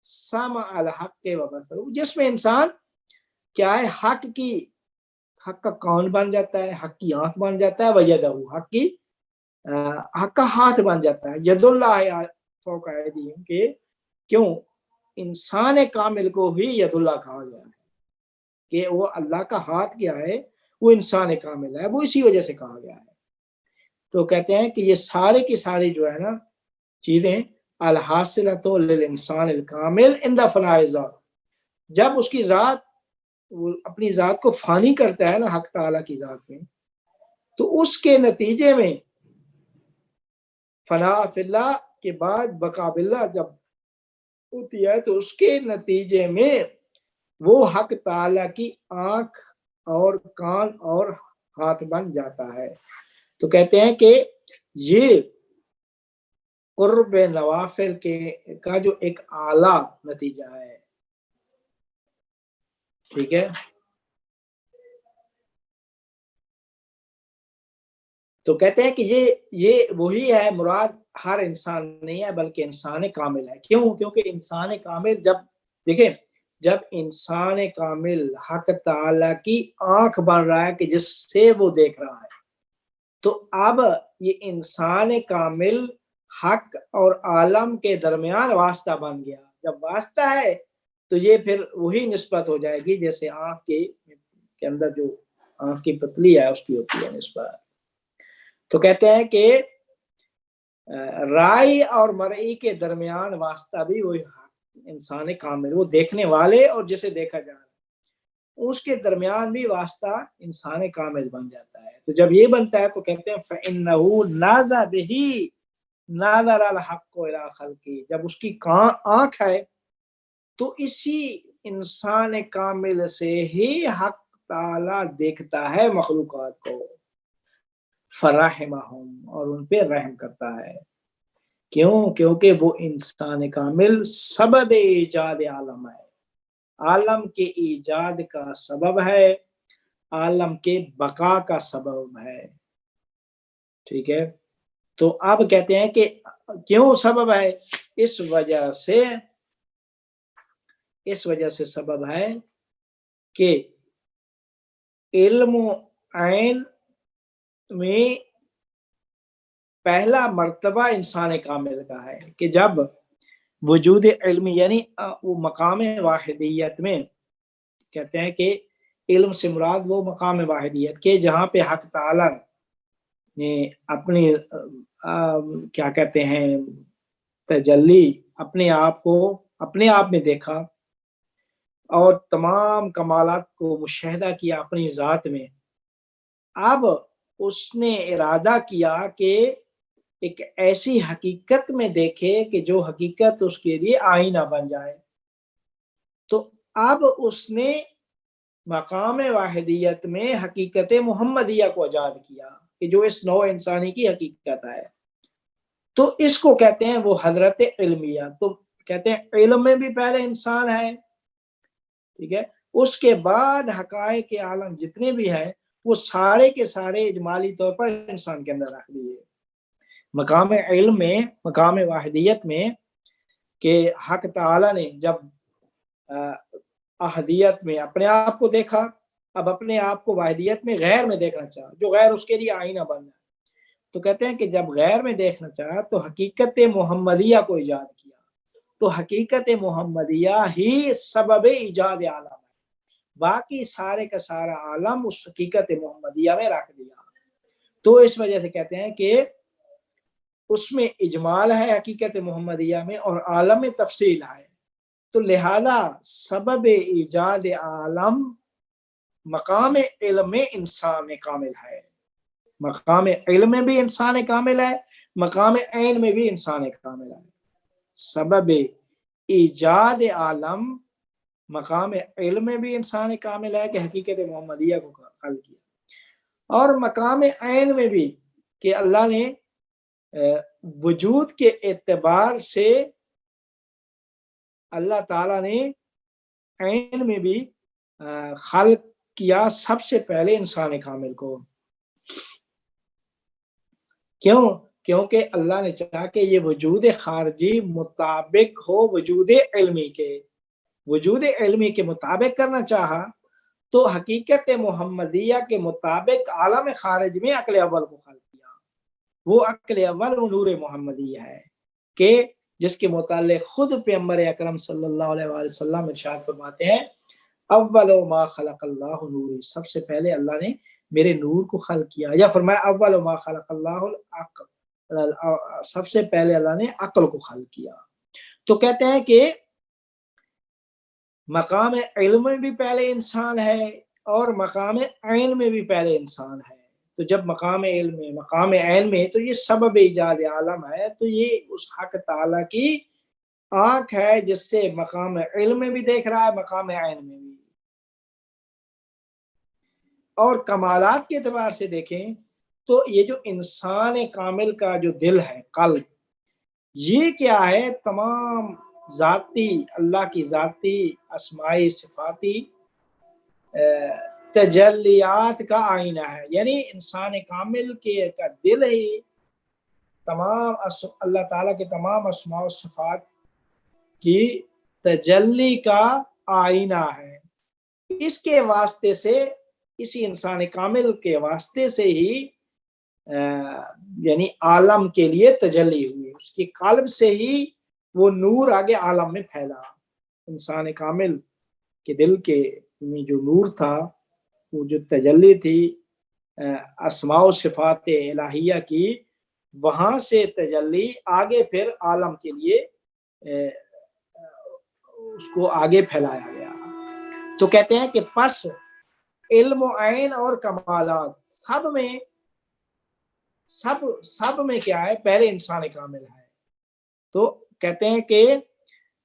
سَمْعَ الْحَقِّ وَبَصَرَهُ، جس میں انسان کیا ہے حق کا کان بن جاتا ہے، حق کی آنکھ بن جاتا ہے، وَيَدَهُ حق کا ہاتھ بن جاتا ہے. ید اللہ فوق ایدیہم، کہ کیوں انسان کامل کو ہی ید اللہ کہا گیا ہے کہ وہ اللہ کا ہاتھ کیا ہے، وہ انسان کامل ہے، وہ اسی وجہ سے کہا گیا ہے. تو کہتے ہیں کہ یہ سارے کی ساری جو ہے نا چیزیں الحاصلۃ للانسان الکامل عند فناء ذات، جب اس کی ذات وہ اپنی ذات کو فانی کرتا ہے نا حق تعالیٰ کی ذات میں، تو اس کے نتیجے میں فنا فی اللہ کے بعد بقا باللہ جب ہوتی ہے، تو اس کے نتیجے میں وہ حق تعالیٰ کی آنکھ اور کان اور ہاتھ بن جاتا ہے. تو کہتے ہیں کہ یہ قرب نوافل کا جو ایک اعلیٰ نتیجہ ہے. ٹھیک ہے. تو کہتے ہیں کہ یہ وہی ہے مراد، ہر انسان نہیں ہے بلکہ انسان کامل ہے. کیوں؟ کیونکہ انسان کامل دیکھیں جب انسان کامل حق تعالیٰ کی آنکھ بن رہا ہے کہ جس سے وہ دیکھ رہا ہے، تو اب یہ انسان کامل حق اور عالم کے درمیان واسطہ بن گیا. جب واسطہ ہے تو یہ پھر وہی نسبت ہو جائے گی جیسے آنکھ کے اندر جو آنکھ کی پتلی ہے اس کی ہوتی ہے نسبت. تو کہتے ہیں کہ رائی اور مرئی کے درمیان واسطہ بھی وہی انسان کامل، وہ دیکھنے والے اور جسے دیکھا جا رہا ہے، اس کے درمیان بھی واسطہ انسان کامل بن جاتا ہے. تو جب یہ بنتا ہے تو کہتے ہیں فَإِنَّهُ نَازَ بِهِ نَاظَرَ الْحَقُّ إِلَىٰ خَلْقِهِ، جب اس کی آنکھ ہے تو اسی انسان کامل سے ہی حق تعالی دیکھتا ہے مخلوقات کو، فَرَحِمَهُمْ، اور ان پہ رحم کرتا ہے. کیوں؟ کیونکہ وہ انسان کامل سبب ایجاد عالم ہے، عالم کے ایجاد کا سبب ہے، عالم کے بقا کا سبب ہے. ٹھیک ہے. تو اب کہتے ہیں کہ کیوں سبب ہے؟ اس وجہ سے سبب ہے کہ علم و عین میں پہلا مرتبہ انسان کامل کا ہے کہ جب وجود علمی، یعنی وہ مقام واحدیت میں کہتے ہیں کہ علم سے مراد وہ مقام واحدیت کے جہاں پہ حق تعالی نے اپنی کیا کہتے ہیں تجلی اپنے آپ کو اپنے آپ میں دیکھا اور تمام کمالات کو مشاہدہ کیا اپنی ذات میں. اب اس نے ارادہ کیا کہ ایک ایسی حقیقت میں دیکھے کہ جو حقیقت اس کے لیے آئینہ بن جائے. تو اب اس نے مقام واحدیت میں حقیقت محمدیہ کو ایجاد کیا کہ جو اس نوع انسانی کی حقیقت ہے. تو اس کو کہتے ہیں وہ حضرت علمیہ. تو کہتے ہیں علم میں بھی پہلے انسان ہے، ٹھیک ہے، اس کے بعد حقائق عالم جتنے بھی ہیں وہ سارے کے سارے اجمالی طور پر انسان کے اندر رکھ دیے۔ مقام علم میں، مقام واحدیت میں، کہ حق تعالیٰ نے جب احدیت میں اپنے آپ کو دیکھا، اب اپنے آپ کو واحدیت میں غیر میں دیکھنا چاہا، جو غیر اس کے لیے آئینہ بن جائے، تو کہتے ہیں کہ جب غیر میں دیکھنا چاہا تو حقیقت محمدیہ کو ایجاد کیا، تو حقیقت محمدیہ ہی سبب ایجاد عالم ہے، باقی سارے کا سارا عالم اس حقیقت محمدیہ میں رکھ دیا۔ تو اس وجہ سے کہتے ہیں کہ اس میں اجمال ہے حقیقت محمدیہ میں اور عالم میں تفصیل ہے، تو لہذا سبب ایجاد عالم مقام علم میں انسان کامل ہے، مقام علم میں بھی انسان کامل ہے، مقام عین میں بھی انسان کامل ہے۔ سبب ایجاد عالم مقام علم میں بھی انسان کامل ہے کہ حقیقت محمدیہ کو حل کیا، اور مقام عین میں بھی کہ اللہ نے وجود کے اعتبار سے اللہ تعالیٰ نے عین میں بھی خلق کیا سب سے پہلے انسان کامل کو۔ کیوں؟ کیونکہ اللہ نے چاہا کہ یہ وجود خارجی مطابق ہو وجود علمی کے، وجود علمی کے مطابق کرنا چاہا تو حقیقت محمدیہ کے مطابق عالم خارج میں عقل اول کو خلق کیا۔ وہ عقل اول و نور محمدیہ ہے کہ جس کے متعلق خود پیغمبر اکرم صلی اللہ علیہ وآلہ وسلم ارشاد فرماتے ہیں اول ما خلق اللہ نوری، سب سے پہلے اللہ نے میرے نور کو خلق کیا، یا فرمایا اول ما خلق اللہ العقل، سب سے پہلے اللہ نے عقل کو خلق کیا۔ تو کہتے ہیں کہ مقام علم میں بھی پہلے انسان ہے اور مقام عین میں بھی پہلے انسان ہے، تو جب مقام علم میں مقام عین میں تو یہ سبب ایجاد عالم ہے، تو یہ اس حق تعالیٰ کی آنکھ ہے جس سے مقام علم میں بھی دیکھ رہا ہے، مقام عین میں بھی۔ اور کمالات کے اعتبار سے دیکھیں تو یہ جو انسان کامل کا جو دل ہے، قلب، یہ کیا ہے؟ تمام ذاتی اللہ کی ذاتی اسمائی صفاتی تجلیات کا آئینہ ہے، یعنی انسان کامل کے کا دل ہی تمام اللہ تعالیٰ کے تمام اسماء و صفات کی تجلی کا آئینہ ہے۔ اس کے واسطے سے، اسی انسان کامل کے واسطے سے ہی یعنی عالم کے لیے تجلی ہوئی، اس کی قلب سے ہی وہ نور آگے عالم میں پھیلا۔ انسان کامل کے دل کے میں جو نور تھا، وہ جو تجلی تھی اسماء و صفات الہیہ کی، وہاں سے تجلی آگے پھر عالم کے لیے اس کو آگے پھیلایا گیا۔ تو کہتے ہیں کہ پس علم و عین اور کمالات سب میں کیا ہے؟ پہلے انسان کامل ہے۔ تو کہتے ہیں کہ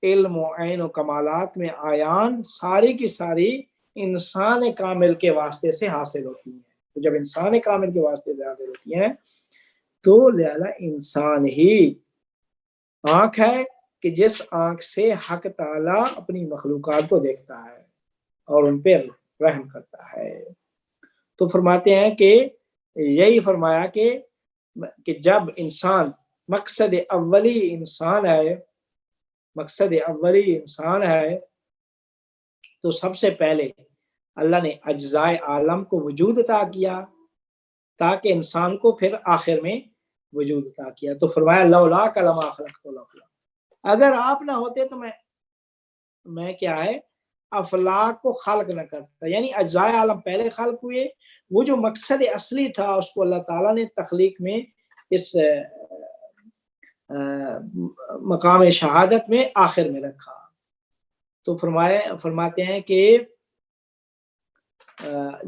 علم و عین و کمالات میں آیان ساری کی ساری انسان کامل کے واسطے سے حاصل ہوتی ہیں، تو جب انسان کامل کے واسطے سے حاصل ہوتی ہیں تو لہذا انسان ہی آنکھ ہے کہ جس آنکھ سے حق تعالیٰ اپنی مخلوقات کو دیکھتا ہے اور ان پہ رحم کرتا ہے۔ تو فرماتے ہیں کہ یہی فرمایا کہ جب انسان مقصد اولی انسان ہے تو سب سے پہلے اللہ نے اجزائے عالم کو وجود عطا کیا تاکہ انسان کو پھر آخر میں وجود عطا کیا۔ تو فرمایا لولاک لما خلقت الافلاک، اگر آپ نہ ہوتے تو میں کیا ہے؟ افلاک کو خلق نہ کرتا، یعنی اجزائے عالم پہلے خلق ہوئے، وہ جو مقصد اصلی تھا اس کو اللہ تعالیٰ نے تخلیق میں اس مقام شہادت میں آخر میں رکھا۔ تو فرماتے ہیں کہ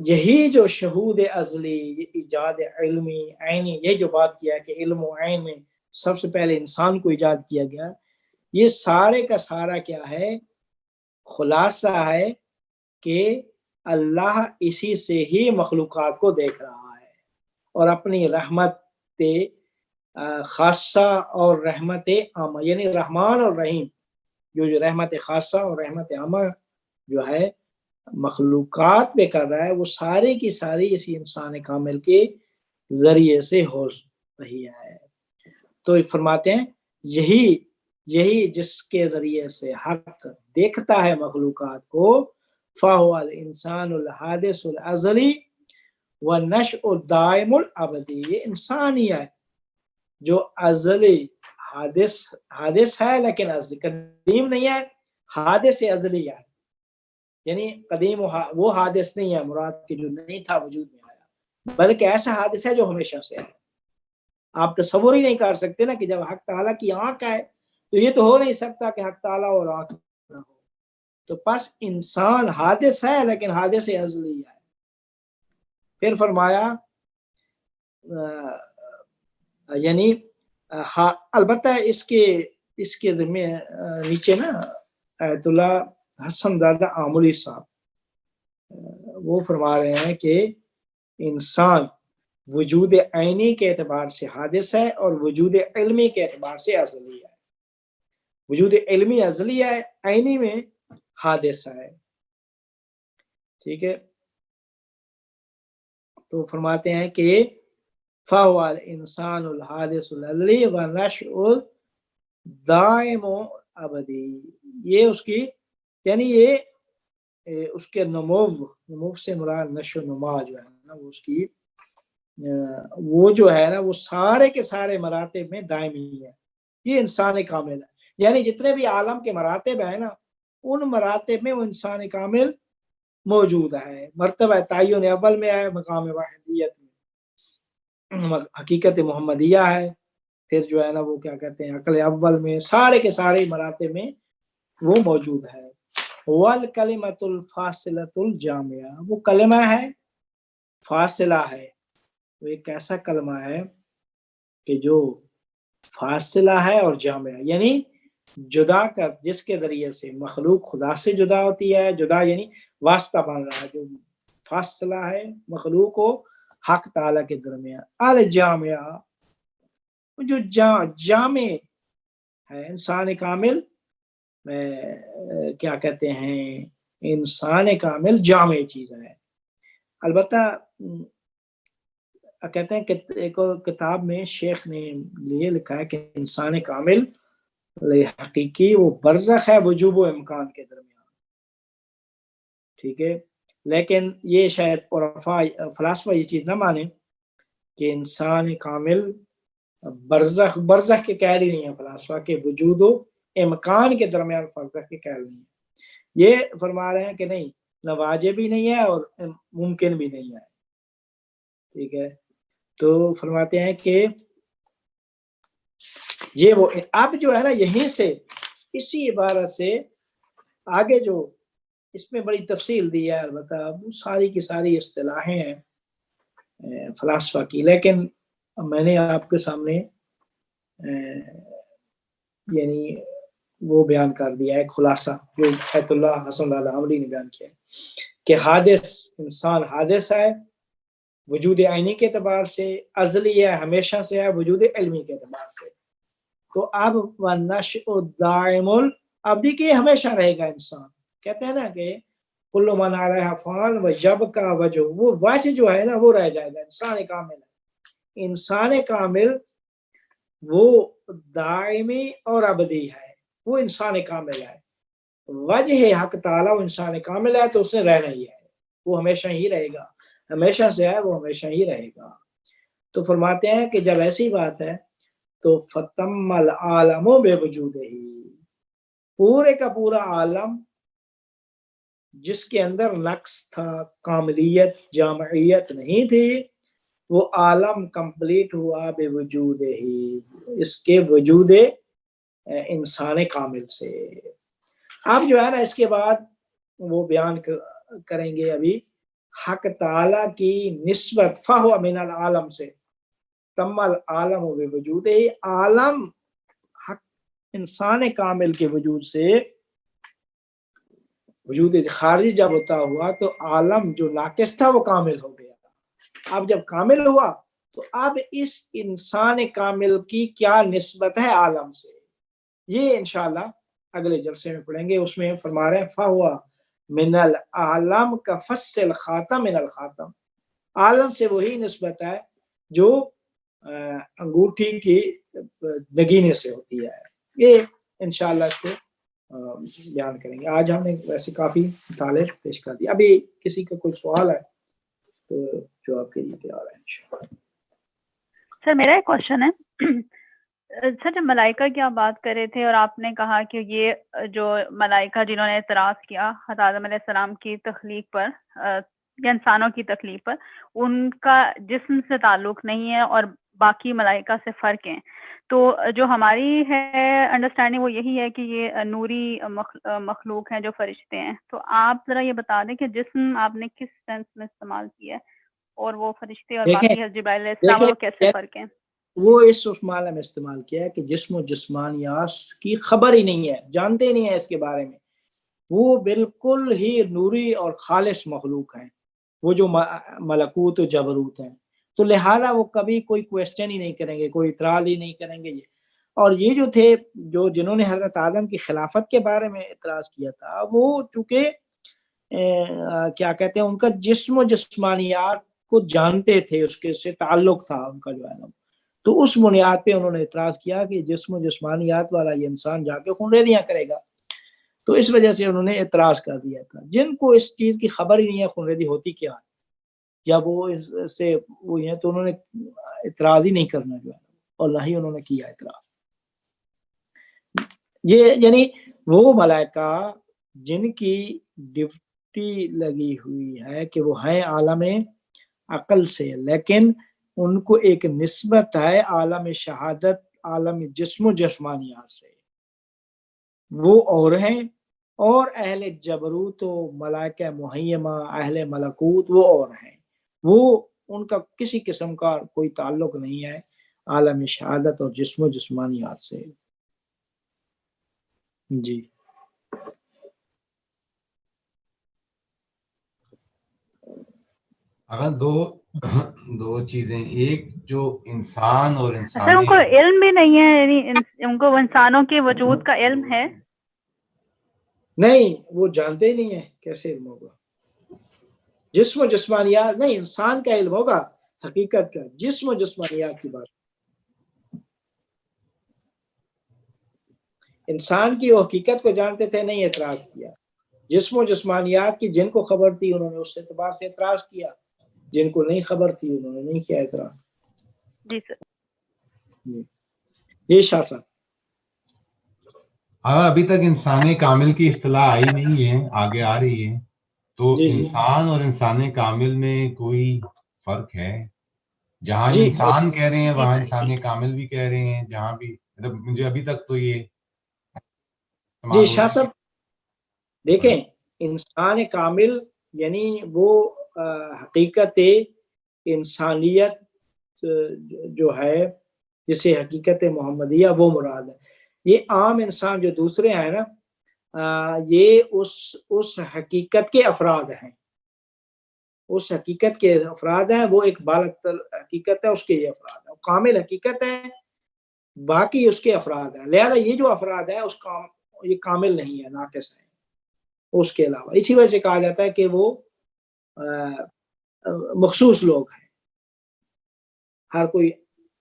یہی جو شہود ازلی، ایجاد علمی عینی، یہ جو بات کیا کہ علم و عین میں سب سے پہلے انسان کو ایجاد کیا گیا، یہ سارے کا سارا کیا ہے؟ خلاصہ ہے کہ اللہ اسی سے ہی مخلوقات کو دیکھ رہا ہے اور اپنی رحمت خاصہ اور رحمت عامہ، یعنی رحمان اور رحیم جو رحمت خاصہ اور رحمت عامہ جو ہے مخلوقات پہ کر رہا ہے وہ سارے کی ساری اسی انسان کامل کے ذریعے سے ہو رہی ہے۔ تو فرماتے ہیں یہی جس کے ذریعے سے حق دیکھتا ہے مخلوقات کو، فَهُوَ الْإِنسَانُ الْحَادِثُ الْأَزَلِي وَالنَّشْءُ الدَّائِمُ الْأَبَدِي، یہ انسان ہی ہے جو ازلی حادث ہے لیکن ازلی، قدیم نہیں ہے، حادث ازلی ہے، یعنی قدیم وہ حادث نہیں ہے مراد کہ جو نہیں تھا وجود میں آیا، بلکہ ایسا حادث ہے جو ہمیشہ سے ہے۔ آپ تصور ہی نہیں کر سکتے نا کہ جب حق تعالیٰ کی آنکھ ہے تو یہ تو ہو نہیں سکتا کہ حق تعالیٰ اور آنکھ نہ ہو، تو پس انسان حادث ہے لیکن حادث ازلی ہے۔ پھر فرمایا یعنی البتہ اس کے ذمہ نیچے نا آیت اللہ حسن دادا آمولی صاحب وہ فرما رہے ہیں کہ انسان وجود عینی کے اعتبار سے حادث ہے اور وجود علمی کے اعتبار سے ازلی ہے۔ وجود علمی ازلی ہے، عینی میں حادث ہے، ٹھیک ہے۔ تو فرماتے ہیں کہ فَهُوَ الْإِنسَانُ الْحَادِثُ الْأَزَلِي وَالنَّشْءُ الدَّائِمُ الْأَبَدِي، یہ اس کی یعنی یہ اس کے نمو سے مراد نشو نما جو ہے نا وہ اس کی وہ جو ہے نا وہ سارے کے سارے مراتب میں دائمی ہے، یہ انسان کامل ہے، یعنی جتنے بھی عالم کے مراتب ہیں نا ان مراتب میں وہ انسان کامل موجود ہے۔ مرتبہ تعین اول میں ہے، مقام واحدیت میں حقیقت محمدیہ ہے، پھر جو ہے نا وہ کیا کہتے ہیں عقل اول میں، سارے کے سارے مراتب میں وہ موجود ہے۔ وَالْكَلِمَةُ الْفَاصِلَةُ الْجَامِعَةُ، وہ کلمہ ہے فاصلہ ہے، وہ ایک ایسا کلمہ ہے کہ جو فاصلہ ہے اور جامع، یعنی جدا کر جس کے ذریعے سے مخلوق خدا سے جدا ہوتی ہے، جدا یعنی واسطہ بن رہا ہے، جو فاصلہ ہے مخلوق کو حق تعالیٰ کے درمیان، الجامع جو جامع ہے، انسان کامل کیا کہتے ہیں انسان کامل جامع چیز ہے۔ البتہ کہتے ہیں کہ ایک اور کتاب میں شیخ نے یہ لکھا ہے کہ انسان کامل حقیقی وہ برزخ ہے وجوب و امکان کے درمیان، ٹھیک ہے، لیکن یہ شاید فلاسفہ یہ چیز نہ مانے کہ انسان کامل برزخ کے قائل ہی نہیں ہے فلاسفہ کے وجود و امکان کے درمیان برزخ کے قائل نہیں ہے، یہ فرما رہے ہیں کہ نہیں، نہ واجب بھی نہیں ہے اور ممکن بھی نہیں ہے، ٹھیک ہے۔ تو فرماتے ہیں کہ یہ وہ اب جو ہے نا یہیں سے اسی عبارت سے آگے جو اس میں بڑی تفصیل دی ہے، البتہ وہ ساری کی ساری اصطلاحیں ہیں فلاسفہ کی، لیکن میں نے آپ کے سامنے یعنی وہ بیان کر دیا ہے خلاصہ جو آیت اللہ حسن دادا آمولی نے بیان کیا کہ حادث انسان حادث ہے وجود عینی کے اعتبار سے، ازلی ہے ہمیشہ سے ہے وجود علمی کے اعتبار سے، تو اب وَالنَّشْءُ الدَّائِمُ الْأَبَدِي کہ ہمیشہ رہے گا انسان، کہتے ہیں نا کہ کل من علیہا فان وَيَبْقَى وَجْهُ، وہ وجہ جو ہے نا وہ رہ جائے گا، انسان کامل ہے، انسان کامل وہ دائمی اور ابدی ہے، وہ انسان کامل ہے، وجہ حق تعالیٰ وہ انسان کامل ہے تو اس نے رہنا ہی ہے، وہ ہمیشہ ہی رہے گا، ہمیشہ سے ہے وہ ہمیشہ ہی رہے گا۔ تو فرماتے ہیں کہ جب ایسی بات ہے تو فتم العالم بے وجود ہی، پورے کا پورا عالم جس کے اندر نقص تھا، کاملیت جامعیت نہیں تھی، وہ عالم کمپلیٹ ہوا بے وجود ہی، اس کے وجود انسان کامل سے۔ اب جو ہے نا اس کے بعد وہ بیان کریں گے ابھی حق تعالیٰ کی نسبت فہو من العالم سے، تم العالم بے وجود ہی، عالم حق انسان کامل کے وجود سے، وجود خارجی جب ہوتا ہوا تو عالم جو ناقص تھا وہ کامل ہو گیا، اب جب کامل ہوا تو اب اس انسان کامل کی کیا نسبت ہے عالم سے، یہ انشاءاللہ اگلے جلسے میں پڑھیں گے. اس میں فرما رہے ہیں فہوا من العالم کا فصل خاتم من الخاتم، عالم سے وہی نسبت ہے جو انگوٹھی کی نگینے سے ہوتی ہے. یہ انشاءاللہ اس کو بیان کریں گے. آج ہم نے ویسے کافی مطالعے پیش کر دیا. ابھی کسی کا کوئی سوال ہے تو جواب کے لیے تیار ہے انشاءاللہ. سر میرا ایک کوشچن ہے. سر جب ملائکہ کی آپ بات کر رہے تھے اور آپ نے کہا کہ یہ جو ملائکہ جنہوں نے اعتراض کیا حضرت آدم علیہ السلام کی تخلیق پر یا انسانوں کی تخلیق پر، ان کا جسم سے تعلق نہیں ہے اور باقی ملائکہ سے فرق ہیں، تو جو ہماری ہے انڈرسٹینڈنگ وہ یہی ہے کہ یہ نوری مخلوق ہیں جو فرشتے ہیں. تو آپ ذرا یہ بتا دیں کہ جسم آپ نے کس سینس میں استعمال کیا ہے اور وہ فرشتے اور باقی حضرت جبرائیل علیہ السلام وہ کیسے فرق ہیں؟ وہ اس معنی میں استعمال کیا ہے کہ جسم و جسمانیات کی خبر ہی نہیں ہے، جانتے ہی نہیں ہے اس کے بارے میں. وہ بالکل ہی نوری اور خالص مخلوق ہیں، وہ جو ملکوت و جبروت ہیں. تو لہٰذا وہ کبھی کوئی کویسچن ہی نہیں کریں گے، کوئی اعتراض ہی نہیں کریں گے. اور یہ جو تھے جنہوں نے حضرت آدم کی خلافت کے بارے میں اعتراض کیا تھا، وہ چونکہ کیا کہتے ہیں ان کا جسم و جسمانیات کو جانتے تھے، اس کے سے تعلق تھا ان کا جو ہے نا، تو اس بنیاد پہ انہوں نے اعتراض کیا کہ جسم و جسمانیات والا یہ انسان جا کے خونریزیاں کرے گا. تو اس وجہ سے انہوں نے اعتراض کر دیا تھا. جن کو اس چیز کی خبر ہی نہیں ہے خونریزی ہوتی کیا ہے یا وہ اس سے وہ ہیں، تو انہوں نے اعتراض ہی نہیں کرنا جو ہے، اور نہ ہی انہوں نے کیا اعتراض. یہ یعنی وہ ملائکہ جن کی ڈیوٹی لگی ہوئی ہے کہ وہ ہیں عالم عقل سے، لیکن ان کو ایک نسبت ہے عالم شہادت، عالم جسم و جسمانیات سے، وہ اور ہیں. اور اہل جبروت و ملائکہ محیمہ اہل ملکوت وہ اور ہیں، وہ ان کا کسی قسم کا کوئی تعلق نہیں ہے عالم شہادت اور جسم و جسمانیات سے. جی اگر دو چیزیں، ایک جو انسان اور سر ان کو علم بھی نہیں ہے، یعنی ان کو انسانوں کے وجود کا علم ہے نہیں، وہ جانتے ہی نہیں ہے، کیسے علم ہوگا؟ جسم و جسمانیات نہیں، انسان کا علم ہوگا حقیقت کا، جسم و جسمانیات کی بات. انسان کی وہ حقیقت کو جانتے تھے، نہیں اعتراض کیا. جسم و جسمانیات کی جن کو خبر تھی انہوں نے اس اعتبار سے اعتراض کیا، جن کو نہیں خبر تھی انہوں نے نہیں کیا اعتراض. جی سر. جی شاہ صاحب. ابھی تک انسان کامل کی اصطلاح آئی نہیں ہے، آگے آ رہی ہے. تو انسان اور انسان کامل میں کوئی فرق ہے؟ جہاں انسان کہہ رہے ہیں وہاں انسان کامل بھی کہہ رہے ہیں، جہاں بھی مطلب مجھے ابھی تک تو یہ جی شاہ صاحب دیکھیں، انسان کامل یعنی وہ حقیقت انسانیت جو ہے جسے حقیقت محمدیہ وہ مراد ہے. یہ عام انسان جو دوسرے ہیں نا، یہ اس حقیقت کے افراد ہیں، اس حقیقت کے افراد ہیں. وہ ایک بالغ حقیقت ہے، اس کے یہ افراد ہیں. کامل حقیقت ہے، باقی اس کے افراد ہیں. لہذا یہ جو افراد ہیں یہ کامل نہیں ہے، ناقص ہے اس کے علاوہ. اسی وجہ سے کہا جاتا ہے کہ وہ مخصوص لوگ ہیں، ہر کوئی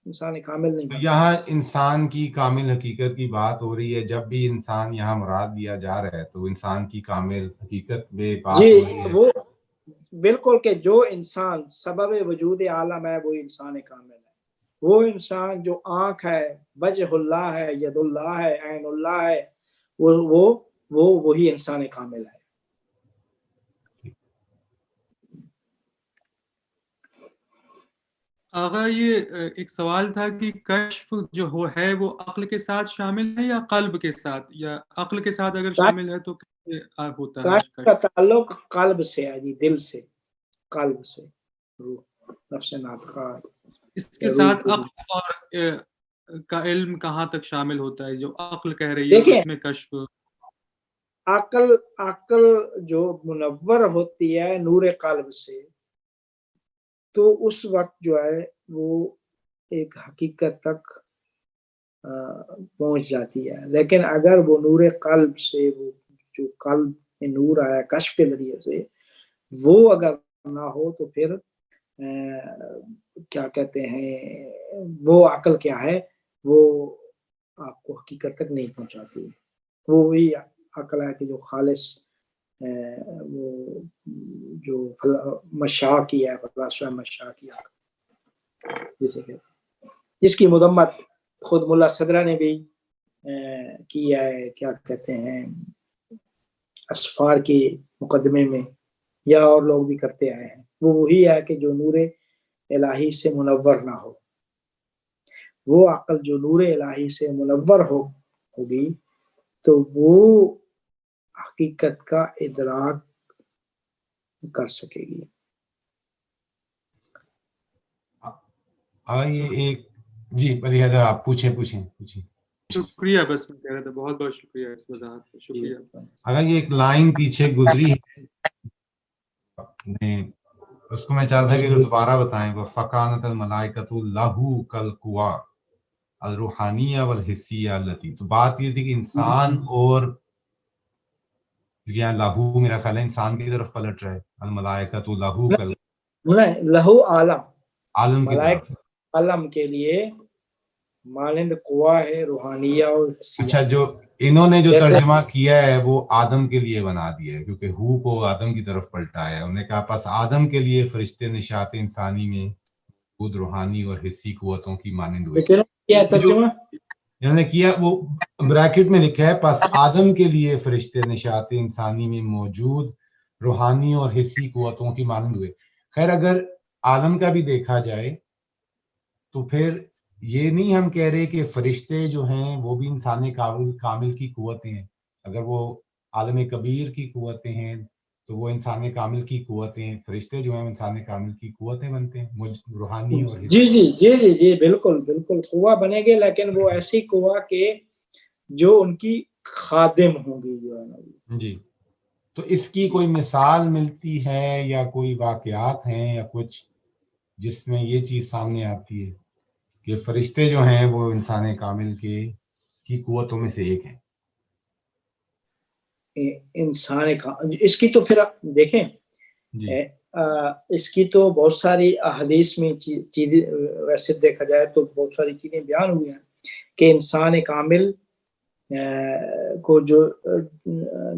انسان کامل نہیں. یہاں انسان کی کامل حقیقت کی بات ہو رہی ہے. جب بھی انسان یہاں مراد لیا جا رہا ہے تو انسان کی کامل حقیقت میں بات ہو رہی ہے. وہ بالکل کہ جو انسان سبب وجود عالم ہے وہ انسان کامل ہے. وہ انسان جو آنکھ ہے، وجہ اللہ ہے، ید اللہ ہے، عین اللہ ہے، وہی انسان کامل ہے. آغا یہ ایک سوال تھا کہ کشف جو ہے وہ عقل کے ساتھ شامل ہے یا قلب کے ساتھ، یا عقل کے ساتھ اگر شامل ہے تو کیسے ہوتا ہے؟ کشف کا تعلق قلب سے ہے، دل سے، قلب سے، روح، نفس ناطقہ. اس کے ساتھ عقل اور کا علم کہاں تک شامل ہوتا ہے جو عقل کہہ رہی ہے اس میں کشف؟ عقل جو منور ہوتی ہے نور قلب سے، تو اس وقت جو ہے وہ ایک حقیقت تک پہنچ جاتی ہے. لیکن اگر وہ نور قلب سے، وہ جو قلب میں نور آیا کشف کے ذریعے سے، وہ اگر نہ ہو تو پھر کیا کہتے ہیں، وہ عقل کیا ہے، وہ آپ کو حقیقت تک نہیں پہنچاتی. وہ وہی عقل ہے کہ جو خالص وہ جو مشاع کی ہے، فلاسفہ مشاع کی عقل جسے کہ جس کی مذمت خود ملا صدرہ نے بھی کیا ہے، کیا کہتے ہیں، اسفار کے مقدمے میں، یا اور لوگ بھی کرتے آئے ہیں. وہ وہی ہے کہ جو نور الہی سے منور نہ ہو. وہ عقل جو نور الہی سے منور ہوگی تو وہ حقیقت کا ادراک کر سکے گی. یہ ایک جی علی حیدر آپ پوچھیں. شکریہ، بس میں کہہ رہا تھا بہت بہت شکریہ اس وضاحت کا، شکریہ. اگر یہ ایک لائن پیچھے گزری ہے اس کو میں چاہتا تھا کہ دوبارہ بتائیں. وہ فکانت الملائکۃ لہو کالقوا الروحانیہ والحسیہ التی. تو بات یہ تھی کہ انسان اور یہاں لہو میرا خیال ہے انسان کی طرف پلٹ رہا ہے. الملائکۃ لہو کل لہو عالم کی طرف. عالم کے لیے مانند قوا ہے روحانیہ اور حسیہ. اچھا، جو انہوں نے جو ترجمہ کیا ہے وہ آدم کے لیے بنا دیا ہے، کیونکہ ہو کو آدم کی طرف پلٹا ہے. انہوں نے کہا پس آدم کے لیے فرشتے نشاط انسانی میں خود روحانی اور حسی قوتوں کی مانند ہوئے. کیا ترجمہ انہوں نے کیا وہ بریکٹ میں لکھا ہے پس آدم کے لیے فرشتے نشاط انسانی میں موجود روحانی اور حسی قوتوں کی مانند ہوئے. خیر اگر عالم کا بھی دیکھا جائے تو پھر یہ نہیں ہم کہہ رہے کہ فرشتے جو ہیں وہ بھی انسان کامل کی قوتیں ہیں. اگر وہ عالم کبیر کی قوتیں ہیں تو وہ انسان کامل کی قوتیں ہیں. فرشتے جو ہیں انسان کامل کی قوتیں بنتے ہیں، روحانی اور جی بالکل قوہ بنے گے، لیکن وہ ایسی قوہ کے جو ان کی خادم ہوں گی جو ہے نا. جی. تو اس کی کوئی مثال ملتی ہے یا کوئی واقعات ہیں یا کچھ جس میں یہ چیز سامنے آتی ہے کہ فرشتے جو ہیں وہ انسان کامل کی قوتوں میں سے ایک ہیں؟ انسان کا اس کی تو پھر دیکھیں جی. اس کی تو بہت ساری احادیث میں چیزیں، ویسے دیکھا جائے تو بہت ساری چیزیں بیان ہوئی ہیں کہ انسان کامل کو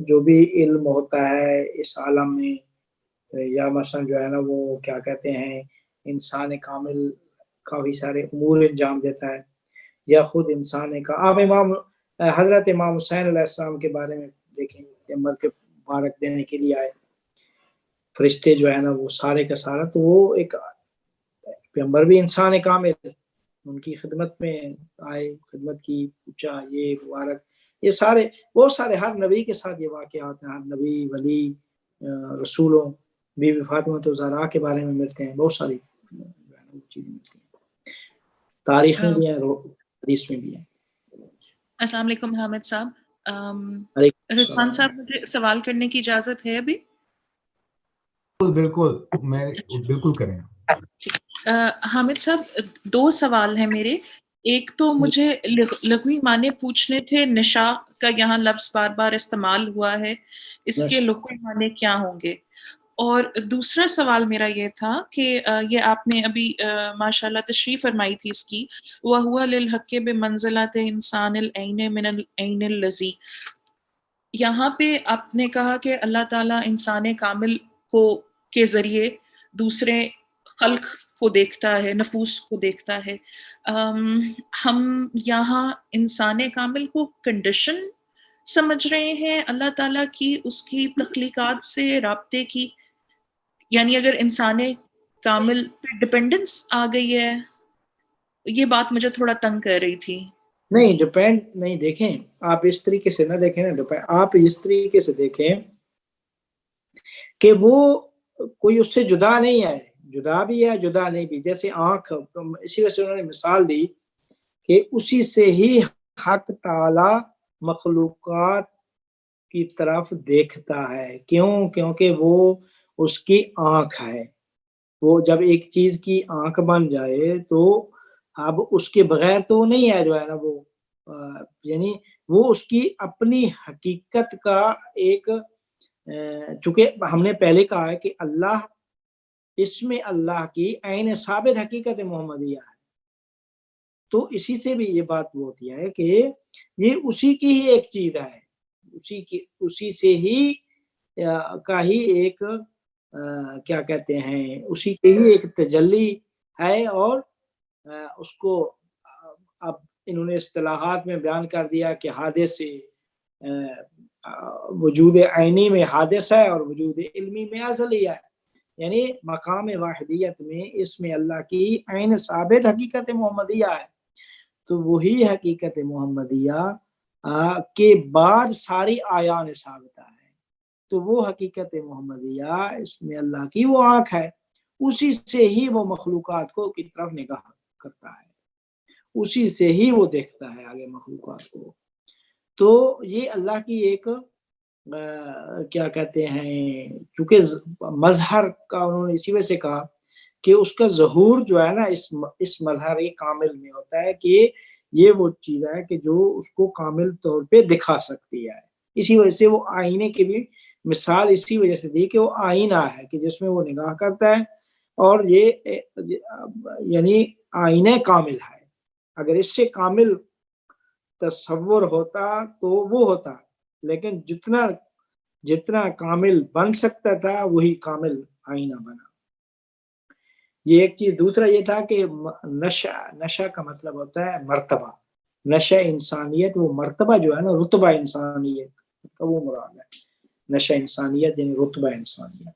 جو بھی علم ہوتا ہے اس عالم میں، یا مثلا جو ہے نا وہ کیا کہتے ہیں، انسان کامل کافی سارے امور انجام دیتا ہے. یا خود انسان کا آپ حضرت امام حسین علیہ السلام کے بارے میں دیکھیں کہ مرد کے مبارک دینے کے لیے آئے فرشتے جو ہے نا وہ سارے کا سارا، تو وہ ایک پیغمبر بھی انسان کامل، ان کی خدمت میں آئے، خدمت کی، پوچھا یہ مبارک، یہ سارے بہت سارے ہر نبی کے ساتھ یہ واقعات ہیں. ہر نبی ولی رسولوں بی بی فاطمہ الزہرا کے بارے میں ملتے ہیں، بہت ساری چیزیں ملتی ہیں، تاریخ میں بھی ہیں، حدیث میں بھی ہیں. السلام علیکم حامد صاحب. رضوان صاحب مجھے سوال کرنے کی اجازت ہے ابھی؟ بالکل کریں. حامد صاحب 2 سوال ہیں میرے. ایک تو مجھے لغوی معنی پوچھنے تھے. نشا کا یہاں لفظ بار بار استعمال ہوا ہے، اس کے لغوی معنی کیا ہوں گے؟ اور دوسرا سوال میرا یہ تھا کہ یہ آپ نے ابھی ماشاءاللہ تشریح فرمائی تھی اس کی، وَهُوَ لِلْحَقِّ بِمَنزِلَةِ إِنسَانِ الْعَيْنِ مِنَ الْعَيْنِ الَّذِي. یہاں پہ آپ نے کہا کہ اللہ تعالیٰ انسان کامل کے ذریعے دوسرے خلق کو دیکھتا ہے، نفوس کو دیکھتا ہے. ہم یہاں انسان کامل کو کنڈیشن سمجھ رہے ہیں اللہ تعالیٰ کی، اس کی تخلیقات سے رابطے کی، یعنی اگر انسان کامل پہ ڈپینڈنس آ گئی ہے، یہ بات مجھے تھوڑا تنگ کر رہی تھی. نہیں ڈپینڈ نہیں، دیکھیں آپ اس طریقے سے نہ دیکھیں نا، آپ اس طریقے سے دیکھیں کہ وہ کوئی اس سے جدا نہیں ہے، جدا بھی ہے جدا نہیں بھی. جیسے آنکھ، اسی وجہ سے انہوں نے مثال دی کہ اسی سے ہی حق تعالی مخلوقات کی طرف دیکھتا ہے. کیوں؟ کیونکہ وہ اس کی آنکھ ہے. وہ جب ایک چیز کی آنکھ بن جائے تو اب اس کے بغیر تو نہیں ہے جو ہے نا وہ یعنی وہ اس کی اپنی حقیقت کا ایک چونکہ ہم نے پہلے کہا ہے کہ اللہ اس میں اللہ کی عین ثابت حقیقت محمدیہ ہے، تو اسی سے بھی یہ بات وہ ہوتی ہے کہ یہ اسی کی ہی ایک چیز ہے، اسی سے ہی کا ہی ایک کیا کہتے ہیں، اسی کے ہی ایک تجلی ہے، اور اس کو اب انہوں نے اصطلاحات میں بیان کر دیا کہ حادث وجود عینی میں حادث ہے اور وجود علمی میں ازلی ہے، یعنی مقام واحدیت میں اس میں اللہ کی عین ثابت حقیقت محمدیہ ہے، تو وہی حقیقت محمدیہ کے بعد ساری آیان ثابتہ ہے، تو وہ حقیقت محمدیہ اس میں اللہ کی وہ آنکھ ہے، اسی سے ہی وہ مخلوقات کو کی طرف نگاہ کرتا ہے، اسی سے ہی وہ دیکھتا ہے آگے مخلوقات کو، تو یہ اللہ کی ایک کیا کہتے ہیں، چونکہ مظہر کا انہوں نے اسی وجہ سے کہا کہ اس کا ظہور جو ہے نا اس مظہر کامل میں ہوتا ہے کہ یہ وہ چیز ہے کہ جو اس کو کامل طور پہ دکھا سکتی ہے، اسی وجہ سے وہ آئینے کی بھی مثال اسی وجہ سے دی کہ وہ آئینہ ہے کہ جس میں وہ نگاہ کرتا ہے، اور یہ یعنی آئینہ کامل ہے، اگر اس سے کامل تصور ہوتا تو وہ ہوتا، لیکن جتنا کامل بن سکتا تھا وہی کامل آئینہ بنا، یہ ایک چیز۔ دوسرا یہ تھا کہ نشہ کا مطلب ہوتا ہے مرتبہ، نشہ انسانیت، وہ مرتبہ جو ہے نا، رتبہ انسانیت کا وہ مراد ہے، نشہ انسانیت یعنی رتبہ انسانیت۔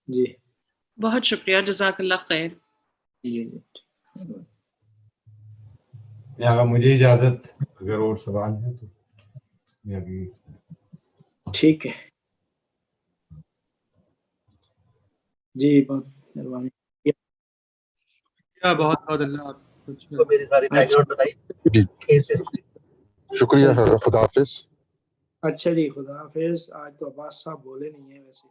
جی بہت شکریہ، جزاک اللہ خیر۔ اگر مجھے اجازت، اگر اور سوال ہے تو ٹھیک ہے جی، بہت مہربانی، بہت بہت اللہ آپ کو میری ساری بیک گراؤنڈ بتائی۔ شکریہ، خدا حافظ۔ اچھا جی، خدا حافظ۔ آج تو عباس صاحب بولے نہیں ہیں ویسے۔